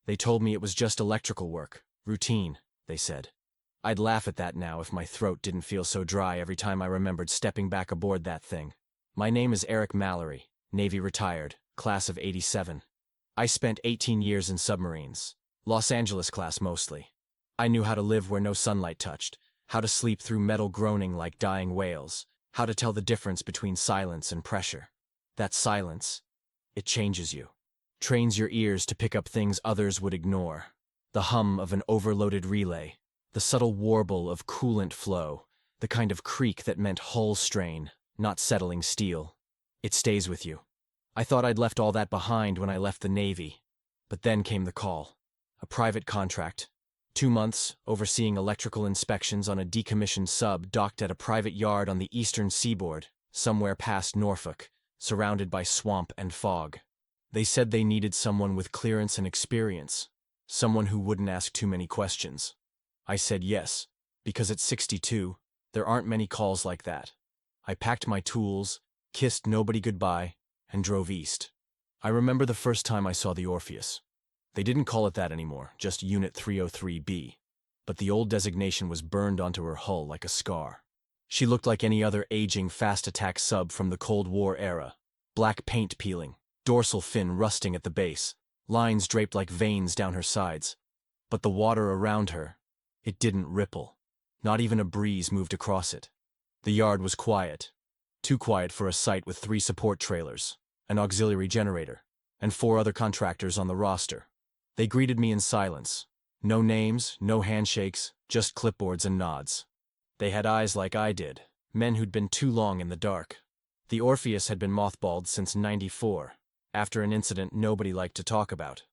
They told me it was just electrical work. Routine, they said. I'd laugh at that now if my throat didn't feel so dry every time I remembered stepping back aboard that thing. My name is Eric Mallory, Navy retired, class of '87. I spent 18 years in submarines. Los Angeles class mostly. I knew how to live where no sunlight touched, how to sleep through metal groaning like dying whales, how to tell the difference between silence and pressure. That silence, it changes you. Trains your ears to pick up things others would ignore. The hum of an overloaded relay, the subtle warble of coolant flow, the kind of creak that meant hull strain, not settling steel. It stays with you. I thought I'd left all that behind when I left the Navy. But then came the call. A private contract. 2 months, overseeing electrical inspections on a decommissioned sub docked at a private yard on the eastern seaboard, somewhere past Norfolk, surrounded by swamp and fog. They said they needed someone with clearance and experience, someone who wouldn't ask too many questions. I said yes, because at 62, there aren't many calls like that. I packed my tools, kissed nobody goodbye, and drove east. I remember the first time I saw the Orpheus. They didn't call it that anymore, just Unit 303B. But the old designation was burned onto her hull like a scar. She looked like any other aging fast-attack sub from the Cold War era. Black paint peeling, dorsal fin rusting at the base, lines draped like veins down her sides. But the water around her, it didn't ripple. Not even a breeze moved across it. The yard was quiet. Too quiet for a site with 3 support trailers, an auxiliary generator, and 4 other contractors on the roster. They greeted me in silence. No names, no handshakes, just clipboards and nods. They had eyes like I did, men who'd been too long in the dark. The Orpheus had been mothballed since '94, after an incident nobody liked to talk about.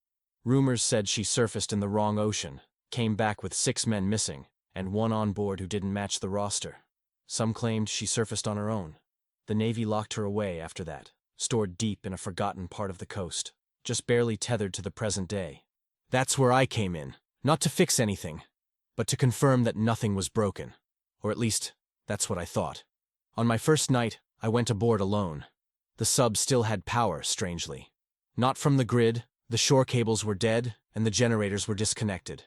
Rumors said she surfaced in the wrong ocean, came back with 6 men missing, and 1 on board who didn't match the roster. Some claimed she surfaced on her own. The Navy locked her away after that, stored deep in a forgotten part of the coast, just barely tethered to the present day. That's where I came in, not to fix anything, but to confirm that nothing was broken. Or at least, that's what I thought. On my first night, I went aboard alone. The sub still had power, strangely. Not from the grid, the shore cables were dead, and the generators were disconnected.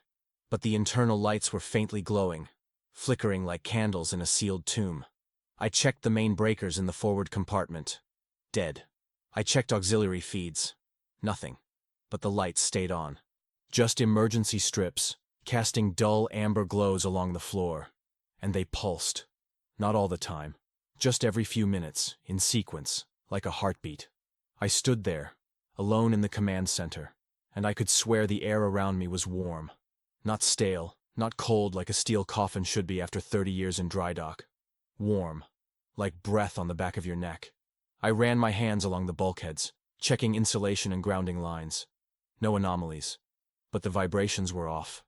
But the internal lights were faintly glowing, flickering like candles in a sealed tomb. I checked the main breakers in the forward compartment. Dead. I checked auxiliary feeds. Nothing. But the lights stayed on. Just emergency strips, casting dull amber glows along the floor. And they pulsed. Not all the time. Just every few minutes, in sequence, like a heartbeat. I stood there, alone in the command center, and I could swear the air around me was warm. Not stale, not cold like a steel coffin should be after 30 years in dry dock. Warm, like breath on the back of your neck. I ran my hands along the bulkheads, checking insulation and grounding lines. No anomalies. But the vibrations were off.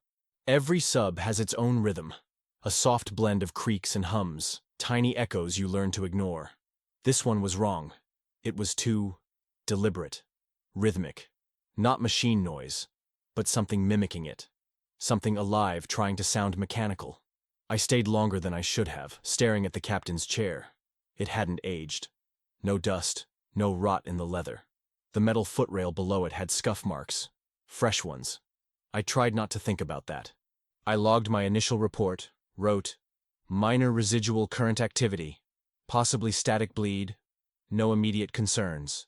Every sub has its own rhythm, a soft blend of creaks and hums, tiny echoes you learn to ignore. This one was wrong. It was too deliberate, rhythmic. Not machine noise, but something mimicking it. Something alive trying to sound mechanical. I stayed longer than I should have, staring at the captain's chair. It hadn't aged. No dust, no rot in the leather. The metal footrail below it had scuff marks, fresh ones. I tried not to think about that. I logged my initial report, wrote, minor residual current activity, possibly static bleed, no immediate concerns.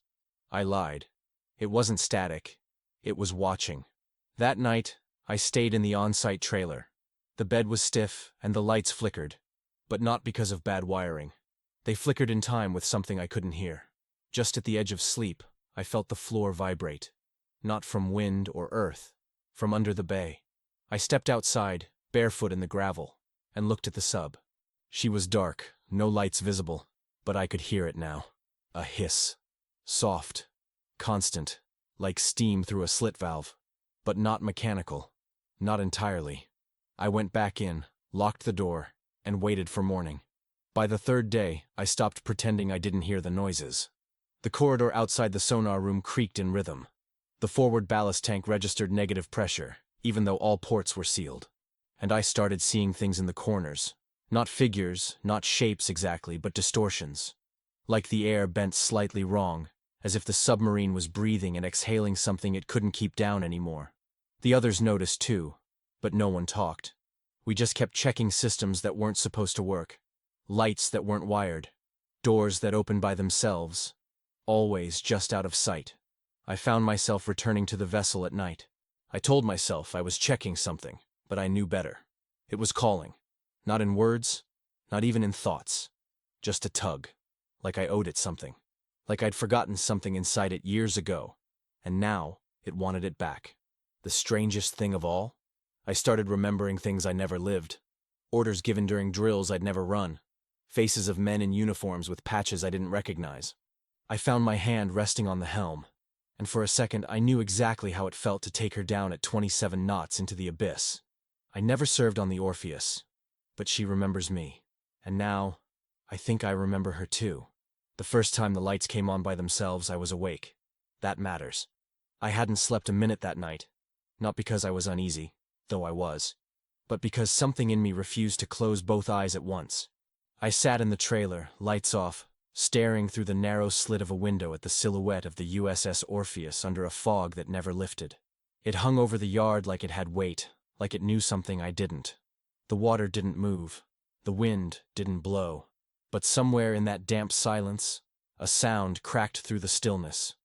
I lied. It wasn't static. It was watching. That night, I stayed in the on-site trailer. The bed was stiff and the lights flickered, but not because of bad wiring. They flickered in time with something I couldn't hear. Just at the edge of sleep, I felt the floor vibrate. Not from wind or earth, from under the bay. I stepped outside, barefoot in the gravel, and looked at the sub. She was dark, no lights visible, but I could hear it now. A hiss. Soft. Constant. Like steam through a slit valve. But not mechanical. Not entirely. I went back in, locked the door, and waited for morning. By the 3rd day, I stopped pretending I didn't hear the noises. The corridor outside the sonar room creaked in rhythm. The forward ballast tank registered negative pressure, even though all ports were sealed. And I started seeing things in the corners. Not figures, not shapes exactly, but distortions. Like the air bent slightly wrong, as if the submarine was breathing and exhaling something it couldn't keep down anymore. The others noticed too, but no one talked. We just kept checking systems that weren't supposed to work. Lights that weren't wired. Doors that opened by themselves. Always just out of sight. I found myself returning to the vessel at night. I told myself I was checking something, but I knew better. It was calling. Not in words, not even in thoughts. Just a tug. Like I owed it something. Like I'd forgotten something inside it years ago, and now it wanted it back. The strangest thing of all? I started remembering things I never lived. Orders given during drills I'd never run. Faces of men in uniforms with patches I didn't recognize. I found my hand resting on the helm, and for a second I knew exactly how it felt to take her down at 27 knots into the abyss. I never served on the Orpheus, but she remembers me. And now, I think I remember her too. The first time the lights came on by themselves, I was awake. That matters. I hadn't slept a minute that night. Not because I was uneasy, though I was, but because something in me refused to close both eyes at once. I sat in the trailer, lights off, staring through the narrow slit of a window at the silhouette of the USS Orpheus under a fog that never lifted. It hung over the yard like it had weight, like it knew something I didn't. The water didn't move. The wind didn't blow. But somewhere in that damp silence, a sound cracked through the stillness.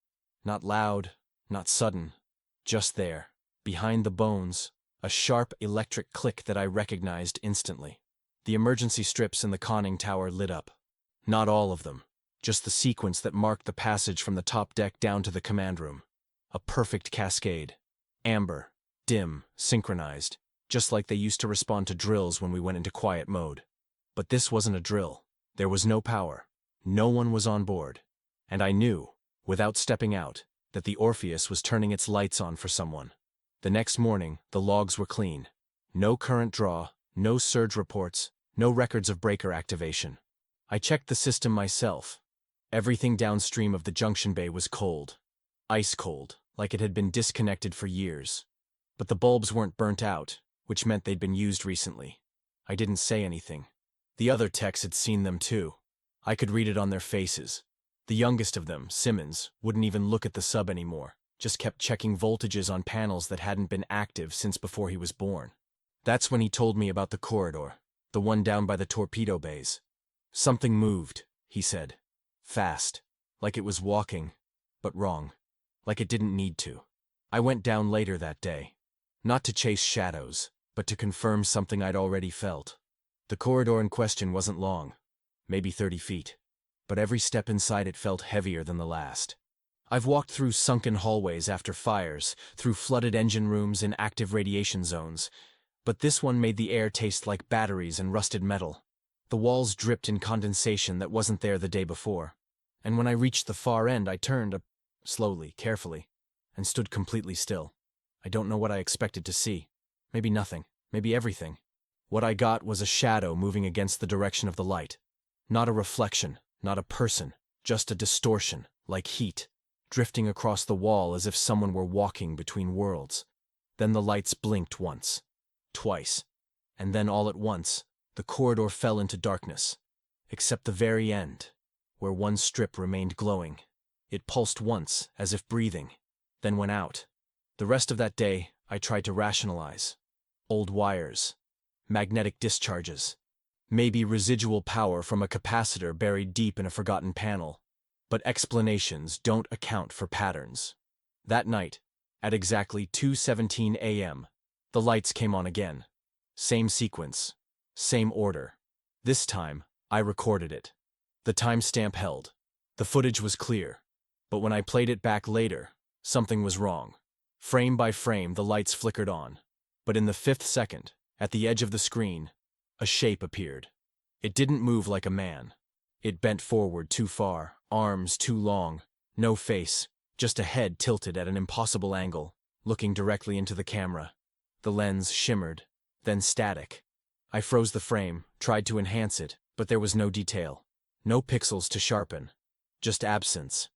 Not loud, not sudden, just there, behind the bones, a sharp electric click that I recognized instantly. The emergency strips in the conning tower lit up. Not all of them, just the sequence that marked the passage from the top deck down to the command room. A perfect cascade. Amber, dim, synchronized, just like they used to respond to drills when we went into quiet mode. But this wasn't a drill. There was no power. No one was on board. And I knew, without stepping out, that the Orpheus was turning its lights on for someone. The next morning, the logs were clean. No current draw, no surge reports, no records of breaker activation. I checked the system myself. Everything downstream of the junction bay was cold. Ice cold, like it had been disconnected for years. But the bulbs weren't burnt out, which meant they'd been used recently. I didn't say anything. The other techs had seen them too. I could read it on their faces. The youngest of them, Simmons, wouldn't even look at the sub anymore, just kept checking voltages on panels that hadn't been active since before he was born. That's when he told me about the corridor, the one down by the torpedo bays. Something moved, he said. Fast, like it was walking, but wrong, like it didn't need to. I went down later that day, not to chase shadows, but to confirm something I'd already felt. The corridor in question wasn't long, maybe 30 feet, but every step inside it felt heavier than the last. I've walked through sunken hallways after fires, through flooded engine rooms in active radiation zones, but this one made the air taste like batteries and rusted metal. The walls dripped in condensation that wasn't there the day before, and when I reached the far end I turned, slowly, carefully, and stood completely still. I don't know what I expected to see. Maybe nothing, maybe everything. What I got was a shadow moving against the direction of the light. Not a reflection, not a person, just a distortion, like heat, drifting across the wall as if someone were walking between worlds. Then the lights blinked once, twice, and then all at once, the corridor fell into darkness, except the very end, where one strip remained glowing. It pulsed once, as if breathing, then went out. The rest of that day, I tried to rationalize. Old wires. Magnetic discharges. Maybe residual power from a capacitor buried deep in a forgotten panel. But explanations don't account for patterns. That night, at exactly 2:17 a.m., the lights came on again. Same sequence. Same order. This time, I recorded it. The timestamp held. The footage was clear. But when I played it back later, something was wrong. Frame by frame, the lights flickered on. But in the 5th second, at the edge of the screen, a shape appeared. It didn't move like a man. It bent forward too far, arms too long, no face, just a head tilted at an impossible angle, looking directly into the camera. The lens shimmered, then static. I froze the frame, tried to enhance it, but there was no detail. No pixels to sharpen. Just absence.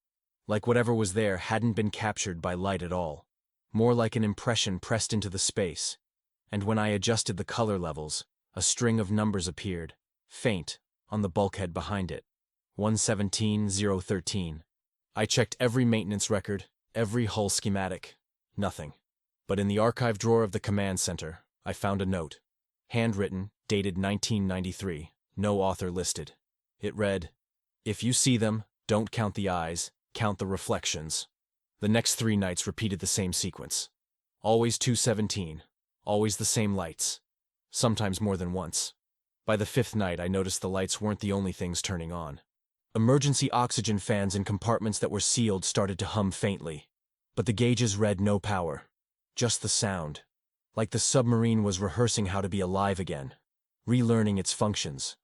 Like whatever was there hadn't been captured by light at all. More like an impression pressed into the space. And when I adjusted the color levels, a string of numbers appeared, faint, on the bulkhead behind it. 117-013. I checked every maintenance record, every hull schematic. Nothing. But in the archive drawer of the command center, I found a note. Handwritten, dated 1993, no author listed. It read, "If you see them, don't count the eyes, count the reflections." The next 3 nights repeated the same sequence. Always 2:17, always the same lights. Sometimes more than once. By the 5th night, I noticed the lights weren't the only things turning on. Emergency oxygen fans in compartments that were sealed started to hum faintly. But the gauges read no power. Just the sound. Like the submarine was rehearsing how to be alive again. Relearning its functions.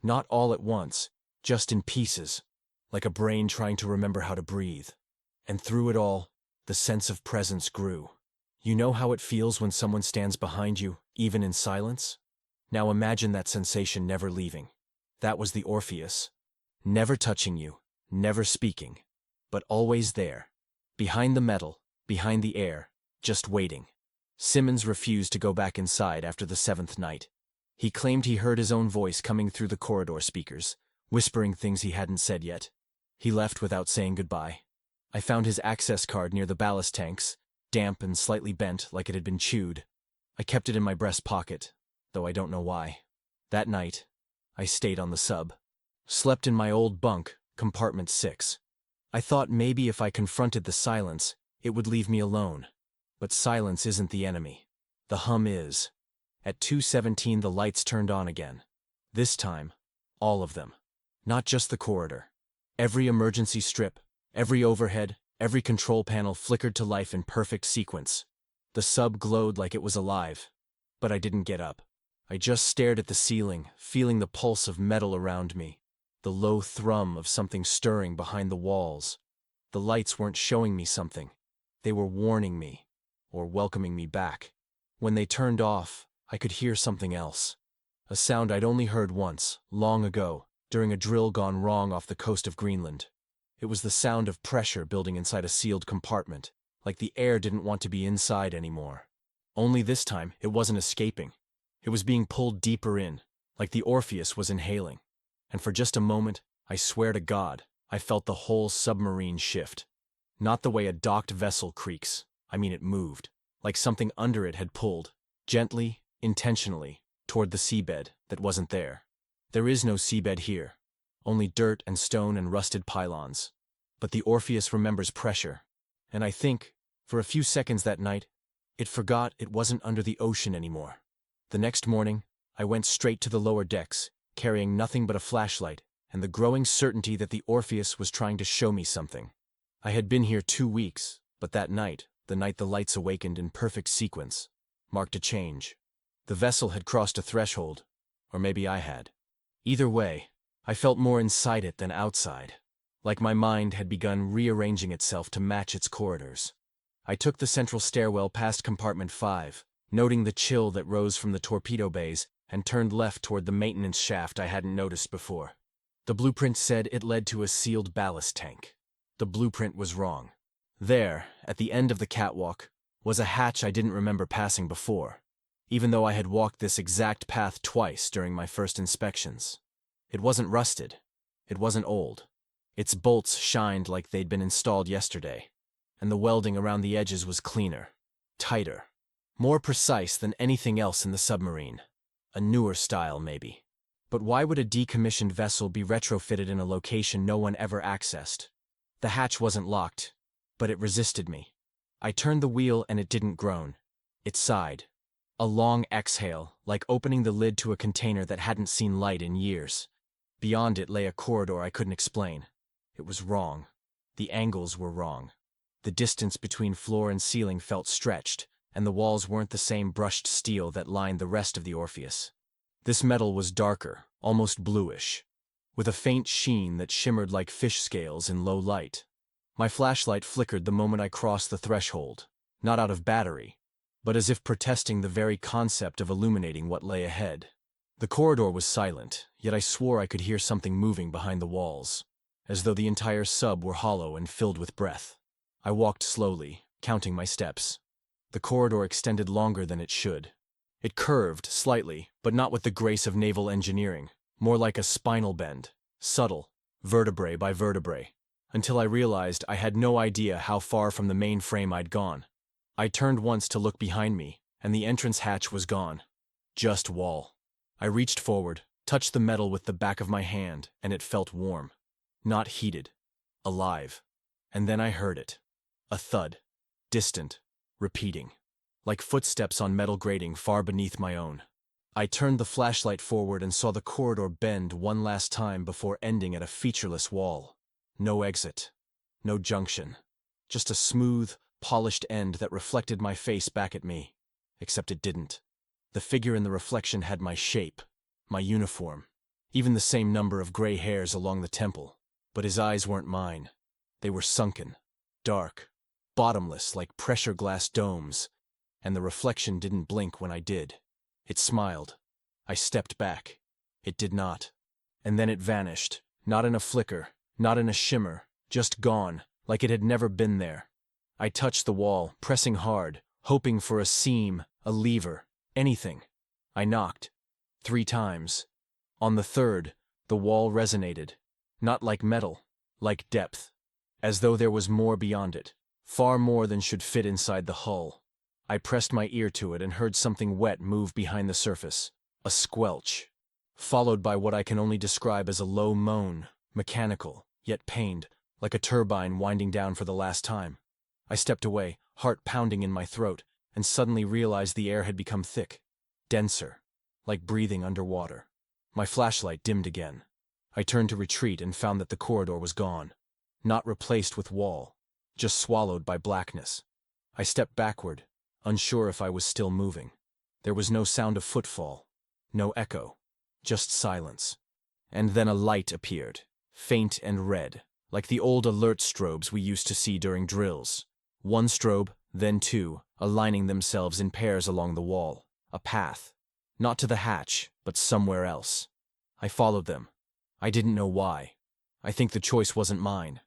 Not all at once, just in pieces. Like a brain trying to remember how to breathe. And through it all, the sense of presence grew. You know how it feels when someone stands behind you, even in silence? Now imagine that sensation never leaving. That was the Orpheus. Never touching you, never speaking, but always there. Behind the metal, behind the air, just waiting. Simmons refused to go back inside after the 7th night. He claimed he heard his own voice coming through the corridor speakers, whispering things he hadn't said yet. He left without saying goodbye. I found his access card near the ballast tanks, damp and slightly bent like it had been chewed. I kept it in my breast pocket, though I don't know why. That night, I stayed on the sub. Slept in my old bunk, compartment 6. I thought maybe if I confronted the silence, it would leave me alone. But silence isn't the enemy. The hum is. At 2:17 the lights turned on again. This time, all of them. Not just the corridor. Every emergency strip, every overhead, every control panel flickered to life in perfect sequence. The sub glowed like it was alive. But I didn't get up. I just stared at the ceiling, feeling the pulse of metal around me. The low thrum of something stirring behind the walls. The lights weren't showing me something. They were warning me, or welcoming me back. When they turned off, I could hear something else. A sound I'd only heard once, long ago, during a drill gone wrong off the coast of Greenland. It was the sound of pressure building inside a sealed compartment, like the air didn't want to be inside anymore. Only this time, it wasn't escaping. It was being pulled deeper in, like the Orpheus was inhaling. And for just a moment, I swear to God, I felt the whole submarine shift. Not the way a docked vessel creaks. I mean, it moved, like something under it had pulled, gently, intentionally, toward the seabed that wasn't there. There is no seabed here, only dirt and stone and rusted pylons. But the Orpheus remembers pressure, and I think, for a few seconds that night, it forgot it wasn't under the ocean anymore. The next morning, I went straight to the lower decks, carrying nothing but a flashlight and the growing certainty that the Orpheus was trying to show me something. I had been here 2 weeks, but that night, the night the lights awakened in perfect sequence, marked a change. The vessel had crossed a threshold, or maybe I had. Either way, I felt more inside it than outside, like my mind had begun rearranging itself to match its corridors. I took the central stairwell past compartment 5, noting the chill that rose from the torpedo bays, and turned left toward the maintenance shaft I hadn't noticed before. The blueprint said it led to a sealed ballast tank. The blueprint was wrong. There, at the end of the catwalk, was a hatch I didn't remember passing before, even though I had walked this exact path twice during my first inspections. It wasn't rusted. It wasn't old. Its bolts shined like they'd been installed yesterday, and the welding around the edges was cleaner, tighter, more precise than anything else in the submarine. A newer style, maybe. But why would a decommissioned vessel be retrofitted in a location no one ever accessed? The hatch wasn't locked, but it resisted me. I turned the wheel and it didn't groan. It sighed. A long exhale, like opening the lid to a container that hadn't seen light in years. Beyond it lay a corridor I couldn't explain. It was wrong. The angles were wrong. The distance between floor and ceiling felt stretched, and the walls weren't the same brushed steel that lined the rest of the Orpheus. This metal was darker, almost bluish, with a faint sheen that shimmered like fish scales in low light. My flashlight flickered the moment I crossed the threshold, not out of battery, but as if protesting the very concept of illuminating what lay ahead. The corridor was silent, yet I swore I could hear something moving behind the walls, as though the entire sub were hollow and filled with breath. I walked slowly, counting my steps. The corridor extended longer than it should. It curved, slightly, but not with the grace of naval engineering, more like a spinal bend, subtle, vertebrae by vertebrae, until I realized I had no idea how far from the main frame I'd gone. I turned once to look behind me, and the entrance hatch was gone. Just wall. I reached forward, touched the metal with the back of my hand, and it felt warm. Not heated. Alive. And then I heard it. A thud. Distant. Repeating. Like footsteps on metal grating far beneath my own. I turned the flashlight forward and saw the corridor bend one last time before ending at a featureless wall. No exit. No junction. Just a smooth, polished end that reflected my face back at me. Except it didn't. The figure in the reflection had my shape, my uniform, even the same number of gray hairs along the temple. But his eyes weren't mine. They were sunken, dark, bottomless like pressure glass domes, and the reflection didn't blink when I did. It smiled. I stepped back. It did not. And then it vanished, not in a flicker, not in a shimmer, just gone, like it had never been there. I touched the wall, pressing hard, hoping for a seam, a lever, anything. I knocked. 3 times. On the third, the wall resonated. Not like metal, like depth. As though there was more beyond it, far more than should fit inside the hull. I pressed my ear to it and heard something wet move behind the surface. A squelch. Followed by what I can only describe as a low moan, mechanical, yet pained, like a turbine winding down for the last time. I stepped away, heart pounding in my throat, and suddenly realized the air had become thick, denser, like breathing underwater. My flashlight dimmed again. I turned to retreat and found that the corridor was gone. Not replaced with wall, just swallowed by blackness. I stepped backward, unsure if I was still moving. There was no sound of footfall, no echo, just silence. And then a light appeared, faint and red, like the old alert strobes we used to see during drills. 1 strobe, then 2, aligning themselves in pairs along the wall. A path. Not to the hatch, but somewhere else. I followed them. I didn't know why. I think the choice wasn't mine.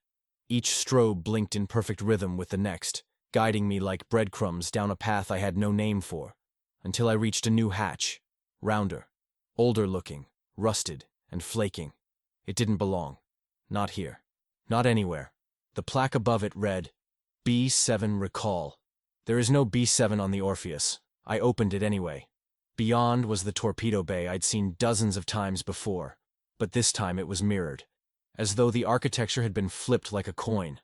Each strobe blinked in perfect rhythm with the next, guiding me like breadcrumbs down a path I had no name for, until I reached a new hatch, rounder, older looking, rusted, and flaking. It didn't belong. Not here. Not anywhere. The plaque above it read, B7 Recall. There is no B7 on the Orpheus. I opened it anyway. Beyond was the torpedo bay I'd seen dozens of times before, but this time it was mirrored, as though the architecture had been flipped like a coin.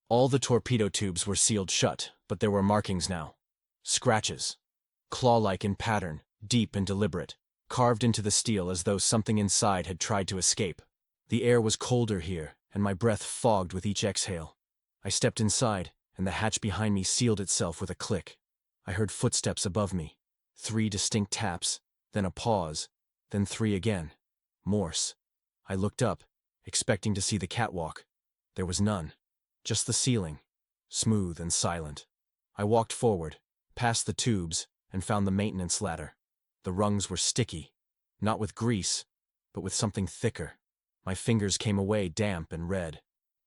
All the torpedo tubes were sealed shut, but there were markings now. Scratches. Claw-like in pattern, deep and deliberate, carved into the steel as though something inside had tried to escape. The air was colder here, and my breath fogged with each exhale. I stepped inside, and the hatch behind me sealed itself with a click. I heard footsteps above me. 3 distinct taps, then a pause, then 3 again. Morse. I looked up, expecting to see the catwalk. There was none. Just the ceiling, smooth and silent. I walked forward, past the tubes, and found the maintenance ladder. The rungs were sticky, not with grease, but with something thicker. My fingers came away damp and red.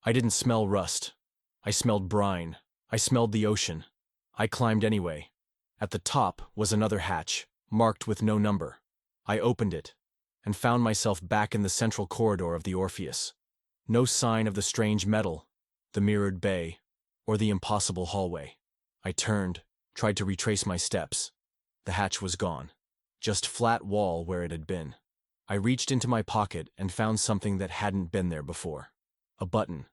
I didn't smell rust. I smelled brine. I smelled the ocean. I climbed anyway. At the top was another hatch, marked with no number. I opened it, and found myself back in the central corridor of the Orpheus. No sign of the strange metal, the mirrored bay, or the impossible hallway. I turned, tried to retrace my steps. The hatch was gone. Just flat wall where it had been. I reached into my pocket and found something that hadn't been there before. A button.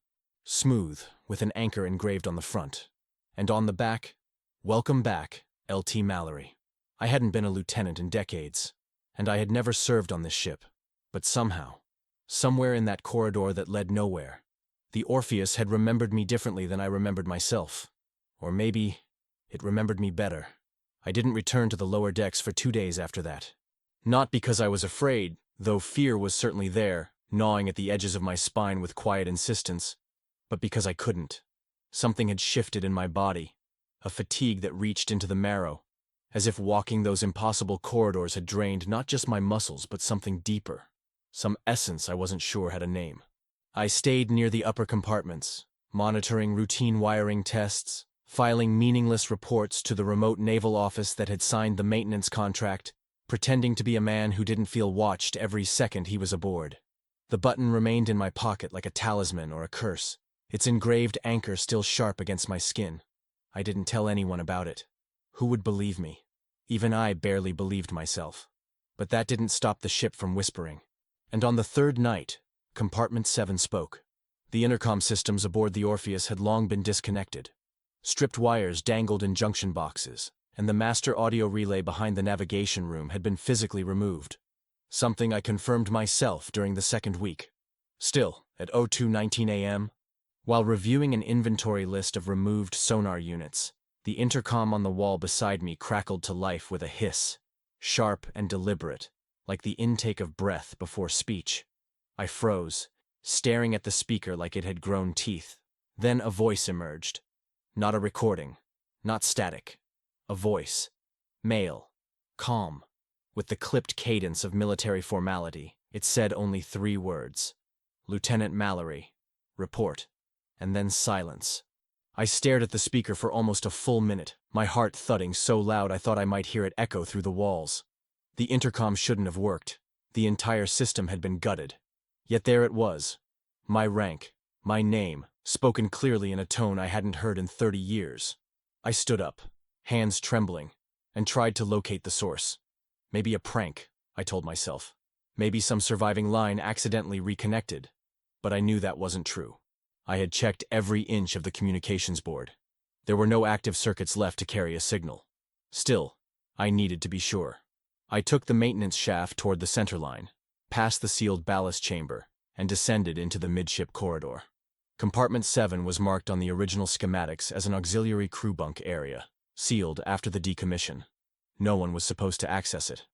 Smooth, with an anchor engraved on the front. And on the back, "Welcome back, L.T. Mallory." I hadn't been a lieutenant in decades, and I had never served on this ship. But somehow, somewhere in that corridor that led nowhere, the Orpheus had remembered me differently than I remembered myself. Or maybe it remembered me better. I didn't return to the lower decks for 2 days after that. Not because I was afraid, though fear was certainly there, gnawing at the edges of my spine with quiet insistence, but because I couldn't. Something had shifted in my body, a fatigue that reached into the marrow, as if walking those impossible corridors had drained not just my muscles but something deeper, some essence I wasn't sure had a name. I stayed near the upper compartments, monitoring routine wiring tests, filing meaningless reports to the remote naval office that had signed the maintenance contract, pretending to be a man who didn't feel watched every second he was aboard. The button remained in my pocket like a talisman or a curse, its engraved anchor still sharp against my skin. I didn't tell anyone about it. Who would believe me? Even I barely believed myself. But that didn't stop the ship from whispering. And on the third night, Compartment 7 spoke. The intercom systems aboard the Orpheus had long been disconnected. Stripped wires dangled in junction boxes, and the master audio relay behind the navigation room had been physically removed. Something I confirmed myself during the second week. Still, at 02:19 a.m., while reviewing an inventory list of removed sonar units, the intercom on the wall beside me crackled to life with a hiss, sharp and deliberate, like the intake of breath before speech. I froze, staring at the speaker like it had grown teeth. Then a voice emerged. Not a recording, not static. A voice. Male. Calm. With the clipped cadence of military formality, it said only 3 words. Lieutenant Mallory. Report. And then silence. I stared at the speaker for almost a full minute, my heart thudding so loud I thought I might hear it echo through the walls. The intercom shouldn't have worked. The entire system had been gutted. Yet there it was. My rank, my name, spoken clearly in a tone I hadn't heard in 30 years. I stood up, hands trembling, and tried to locate the source. Maybe a prank, I told myself. Maybe some surviving line accidentally reconnected. But I knew that wasn't true. I had checked every inch of the communications board. There were no active circuits left to carry a signal. Still, I needed to be sure. I took the maintenance shaft toward the center line, past the sealed ballast chamber, and descended into the midship corridor. Compartment 7 was marked on the original schematics as an auxiliary crew bunk area, sealed after the decommission. No one was supposed to access it.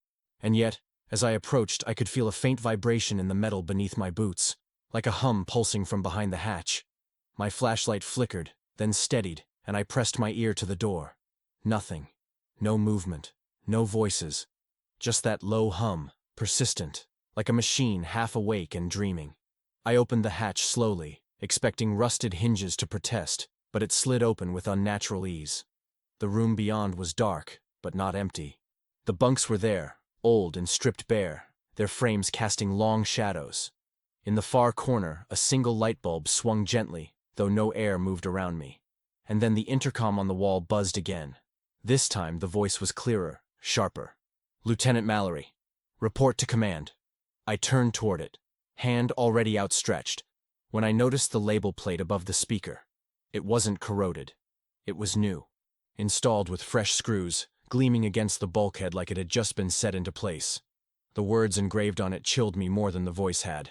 And yet, as I approached, I could feel a faint vibration in the metal beneath my boots, like a hum pulsing from behind the hatch. My flashlight flickered, then steadied, and I pressed my ear to the door. Nothing. No movement. No voices. Just that low hum, persistent, like a machine half awake and dreaming. I opened the hatch slowly, expecting rusted hinges to protest, but it slid open with unnatural ease. The room beyond was dark, but not empty. The bunks were there, old and stripped bare, their frames casting long shadows. In the far corner, a single light bulb swung gently, though no air moved around me. And then the intercom on the wall buzzed again. This time the voice was clearer, sharper. Lieutenant Mallory. Report to command. I turned toward it, hand already outstretched, when I noticed the label plate above the speaker. It wasn't corroded. It was new. Installed with fresh screws, gleaming against the bulkhead like it had just been set into place. The words engraved on it chilled me more than the voice had.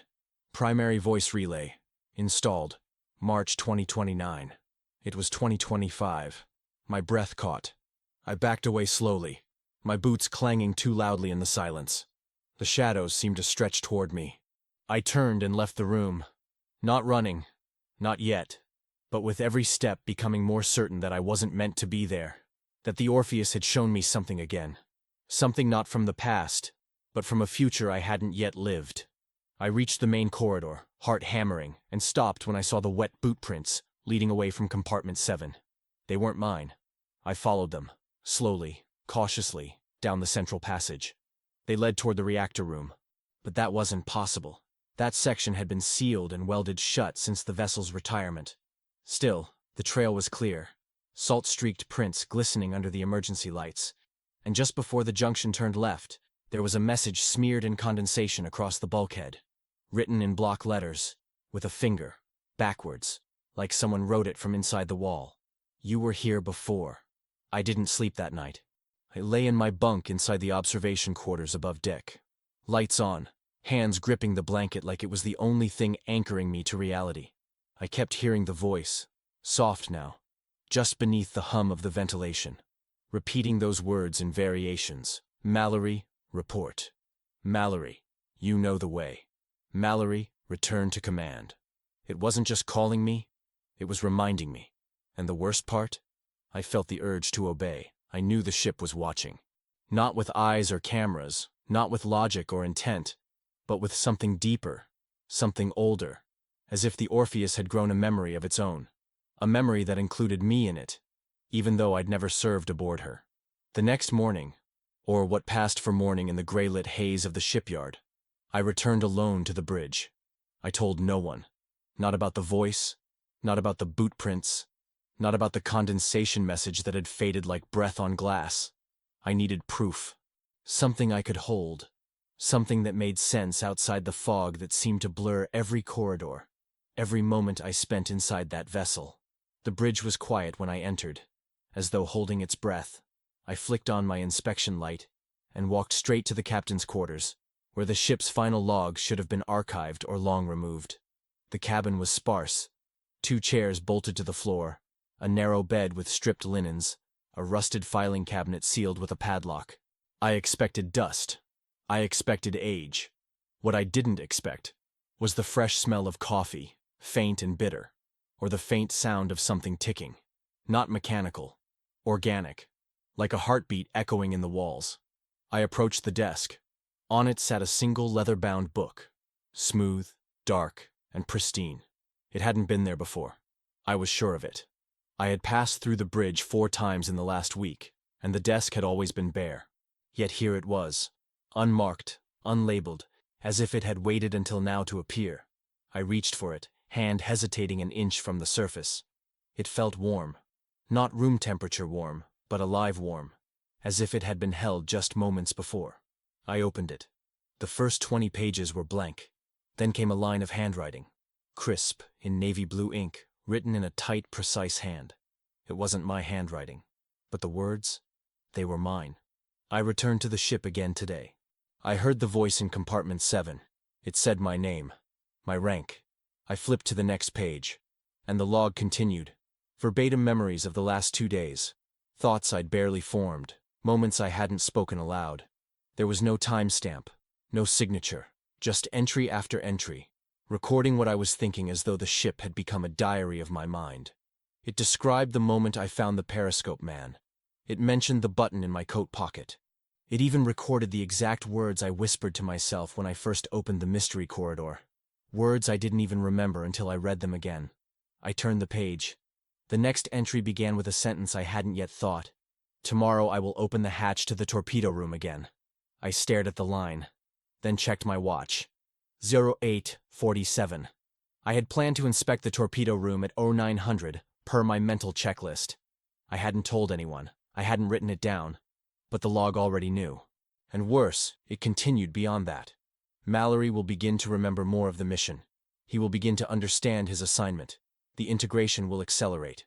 Primary voice relay. Installed. March 2029. It was 2025. My breath caught. I backed away slowly, my boots clanging too loudly in the silence. The shadows seemed to stretch toward me. I turned and left the room. Not running. Not yet. But with every step becoming more certain that I wasn't meant to be there. That the Orpheus had shown me something again. Something not from the past, but from a future I hadn't yet lived. I reached the main corridor, heart hammering, and stopped when I saw the wet boot prints leading away from Compartment 7. They weren't mine. I followed them, slowly, cautiously, down the central passage. They led toward the reactor room. But that wasn't possible. That section had been sealed and welded shut since the vessel's retirement. Still, the trail was clear, salt-streaked prints glistening under the emergency lights. And just before the junction turned left, there was a message smeared in condensation across the bulkhead. Written in block letters, with a finger, backwards, like someone wrote it from inside the wall. You were here before. I didn't sleep that night. I lay in my bunk inside the observation quarters above deck. Lights on, hands gripping the blanket like it was the only thing anchoring me to reality. I kept hearing the voice, soft now, just beneath the hum of the ventilation, repeating those words in variations. Mallory, report. Mallory, you know the way. Mallory, return to command. It wasn't just calling me, it was reminding me. And the worst part? I felt the urge to obey. I knew the ship was watching. Not with eyes or cameras, not with logic or intent, but with something deeper, something older, as if the Orpheus had grown a memory of its own. A memory that included me in it, even though I'd never served aboard her. The next morning, or what passed for morning in the gray-lit haze of the shipyard, I returned alone to the bridge. I told no one. Not about the voice, not about the boot prints, Not about the condensation message that had faded like breath on glass. I needed proof. Something I could hold. Something that made sense outside the fog that seemed to blur every corridor, every moment I spent inside that vessel. The bridge was quiet when I entered. As though holding its breath, I flicked on my inspection light and walked straight to the captain's quarters, where the ship's final logs should have been archived or long removed. The cabin was sparse. 2 chairs bolted to the floor, a narrow bed with stripped linens, a rusted filing cabinet sealed with a padlock. I expected dust. I expected age. What I didn't expect was the fresh smell of coffee, faint and bitter, or the faint sound of something ticking. Not mechanical, organic, like a heartbeat echoing in the walls. I approached the desk. On it sat a single leather-bound book, smooth, dark, and pristine. It hadn't been there before. I was sure of it. I had passed through the bridge 4 times in the last week, and the desk had always been bare. Yet here it was, unmarked, unlabeled, as if it had waited until now to appear. I reached for it, hand hesitating an inch from the surface. It felt warm. Not room temperature warm, but alive warm, as if it had been held just moments before. I opened it. The first 20 pages were blank. Then came a line of handwriting, crisp, in navy blue ink, written in a tight, precise hand. It wasn't my handwriting, but the words, they were mine. I returned to the ship again today. I heard the voice in compartment 7. It said my name, my rank. I flipped to the next page, and the log continued. Verbatim memories of the last 2 days. Thoughts I'd barely formed, moments I hadn't spoken aloud. There was no timestamp, no signature, just entry after entry, recording what I was thinking as though the ship had become a diary of my mind. It described the moment I found the periscope man. It mentioned the button in my coat pocket. It even recorded the exact words I whispered to myself when I first opened the mystery corridor. Words I didn't even remember until I read them again. I turned the page. The next entry began with a sentence I hadn't yet thought. Tomorrow I will open the hatch to the torpedo room again. I stared at the line, then checked my watch. 08:47. I had planned to inspect the torpedo room at 0900, per my mental checklist. I hadn't told anyone. I hadn't written it down. But the log already knew. And worse, it continued beyond that. Mallory will begin to remember more of the mission. He will begin to understand his assignment. The integration will accelerate.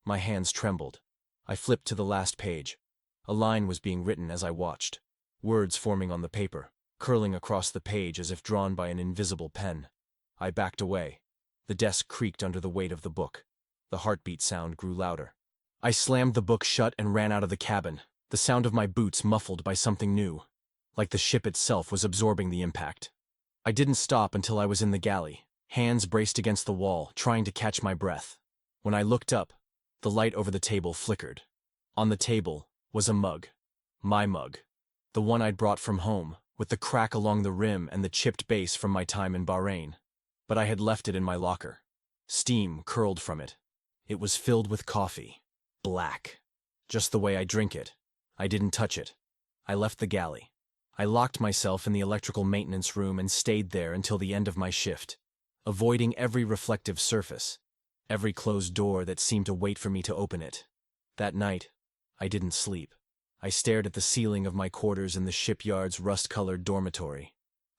My hands trembled. I flipped to the last page. A line was being written as I watched. Words forming on the paper, curling across the page as if drawn by an invisible pen. I backed away. The desk creaked under the weight of the book. The heartbeat sound grew louder. I slammed the book shut and ran out of the cabin, the sound of my boots muffled by something new, like the ship itself was absorbing the impact. I didn't stop until I was in the galley, hands braced against the wall, trying to catch my breath. When I looked up, the light over the table flickered. On the table was a mug. My mug. The one I'd brought from home, with the crack along the rim and the chipped base from my time in Bahrain. But I had left it in my locker. Steam curled from it. It was filled with coffee. Black. Just the way I drink it. I didn't touch it. I left the galley. I locked myself in the electrical maintenance room and stayed there until the end of my shift, avoiding every reflective surface, every closed door that seemed to wait for me to open it. That night, I didn't sleep. I stared at the ceiling of my quarters in the shipyard's rust-colored dormitory.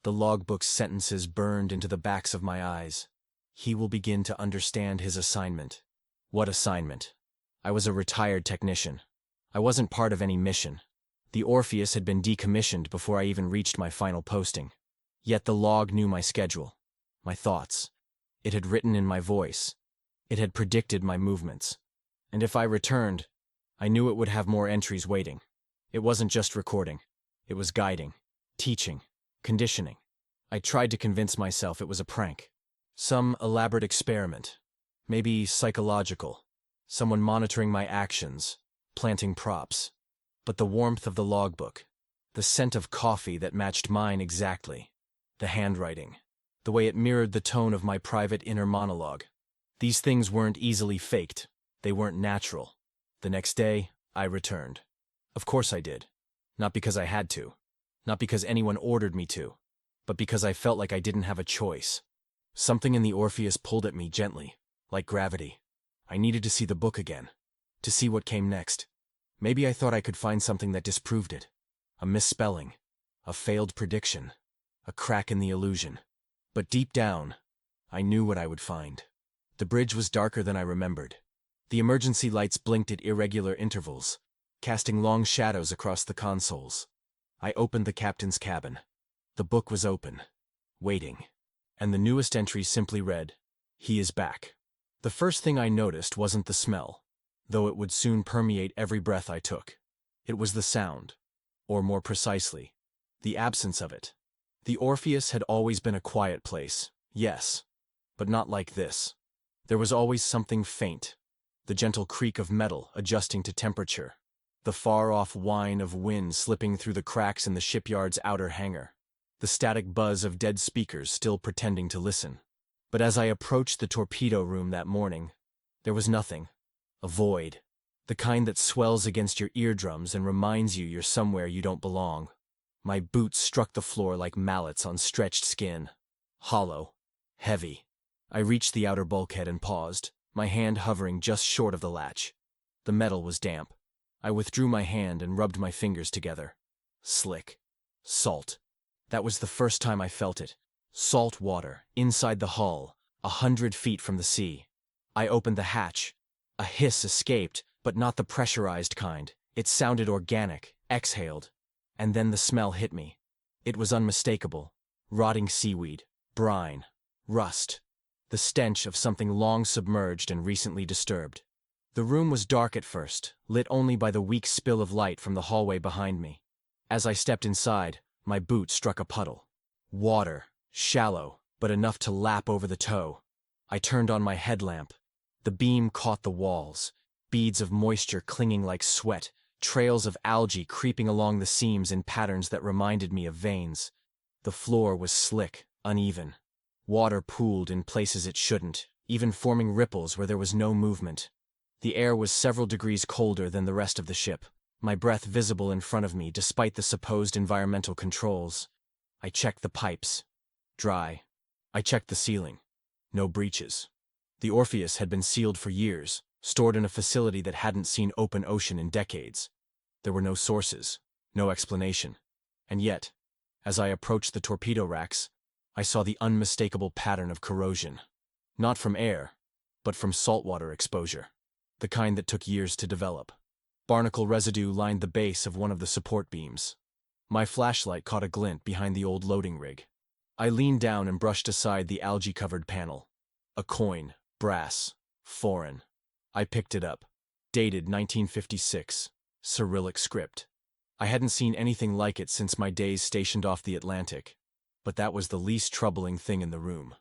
The logbook's sentences burned into the backs of my eyes. He will begin to understand his assignment. What assignment? I was a retired technician. I wasn't part of any mission. The Orpheus had been decommissioned before I even reached my final posting. Yet the log knew my schedule, my thoughts. It had written in my voice. It had predicted my movements. And if I returned, I knew it would have more entries waiting. It wasn't just recording. It was guiding, teaching, conditioning. I tried to convince myself it was a prank. Some elaborate experiment. Maybe psychological. Someone monitoring my actions, planting props. But the warmth of the logbook, the scent of coffee that matched mine exactly, the handwriting, the way it mirrored the tone of my private inner monologue. These things weren't easily faked. They weren't natural. The next day, I returned. Of course I did. Not because I had to. Not because anyone ordered me to. But because I felt like I didn't have a choice. Something in the Orpheus pulled at me gently, like gravity. I needed to see the book again, to see what came next. Maybe I thought I could find something that disproved it. A misspelling, a failed prediction, a crack in the illusion. But deep down, I knew what I would find. The bridge was darker than I remembered. The emergency lights blinked at irregular intervals, casting long shadows across the consoles. I opened the captain's cabin. The book was open, waiting. And the newest entry simply read, "He is back." The first thing I noticed wasn't the smell, though it would soon permeate every breath I took. It was the sound, or more precisely, the absence of it. The Orpheus had always been a quiet place, yes, but not like this. There was always something faint, the gentle creak of metal adjusting to temperature, the far-off whine of wind slipping through the cracks in the shipyard's outer hangar, the static buzz of dead speakers still pretending to listen. But as I approached the torpedo room that morning, there was nothing. A void. The kind that swells against your eardrums and reminds you you're somewhere you don't belong. My boots struck the floor like mallets on stretched skin. Hollow. Heavy. I reached the outer bulkhead and paused, my hand hovering just short of the latch. The metal was damp. I withdrew my hand and rubbed my fingers together. Slick. Salt. That was the first time I felt it. Salt water, inside the hull, 100 feet from the sea. I opened the hatch. A hiss escaped, but not the pressurized kind. It sounded organic, exhaled. And then the smell hit me. It was unmistakable. Rotting seaweed, brine, rust. The stench of something long submerged and recently disturbed. The room was dark at first, lit only by the weak spill of light from the hallway behind me. As I stepped inside, my boot struck a puddle. Water. Shallow, but enough to lap over the toe. I turned on my headlamp. The beam caught the walls, beads of moisture clinging like sweat, trails of algae creeping along the seams in patterns that reminded me of veins. The floor was slick, uneven. Water pooled in places it shouldn't, even forming ripples where there was no movement. The air was several degrees colder than the rest of the ship, my breath visible in front of me despite the supposed environmental controls. I checked the pipes. Dry. I checked the ceiling. No breaches. The Orpheus had been sealed for years, stored in a facility that hadn't seen open ocean in decades. There were no sources, no explanation. And yet, as I approached the torpedo racks, I saw the unmistakable pattern of corrosion. Not from air, but from saltwater exposure. The kind that took years to develop. Barnacle residue lined the base of one of the support beams. My flashlight caught a glint behind the old loading rig. I leaned down and brushed aside the algae-covered panel. A coin, brass, foreign. I picked it up. Dated 1956, Cyrillic script. I hadn't seen anything like it since my days stationed off the Atlantic, but that was the least troubling thing in the room.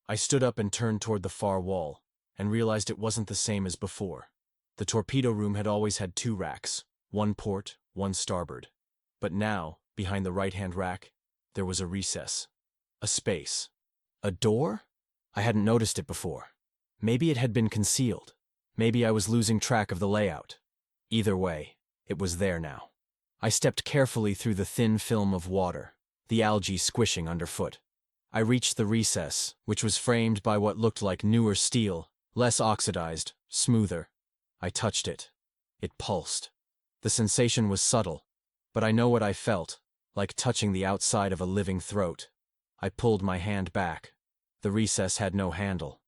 I stood up and turned toward the far wall, and realized it wasn't the same as before. The torpedo room had always had 2 racks, one port, one starboard. But now, behind the right-hand rack, there was a recess. A space. A door? I hadn't noticed it before. Maybe it had been concealed. Maybe I was losing track of the layout. Either way, it was there now. I stepped carefully through the thin film of water, the algae squishing underfoot. I reached the recess, which was framed by what looked like newer steel, less oxidized, smoother. I touched it. It pulsed. The sensation was subtle, but I know what I felt, like touching the outside of a living throat. I pulled my hand back. The recess had no handle.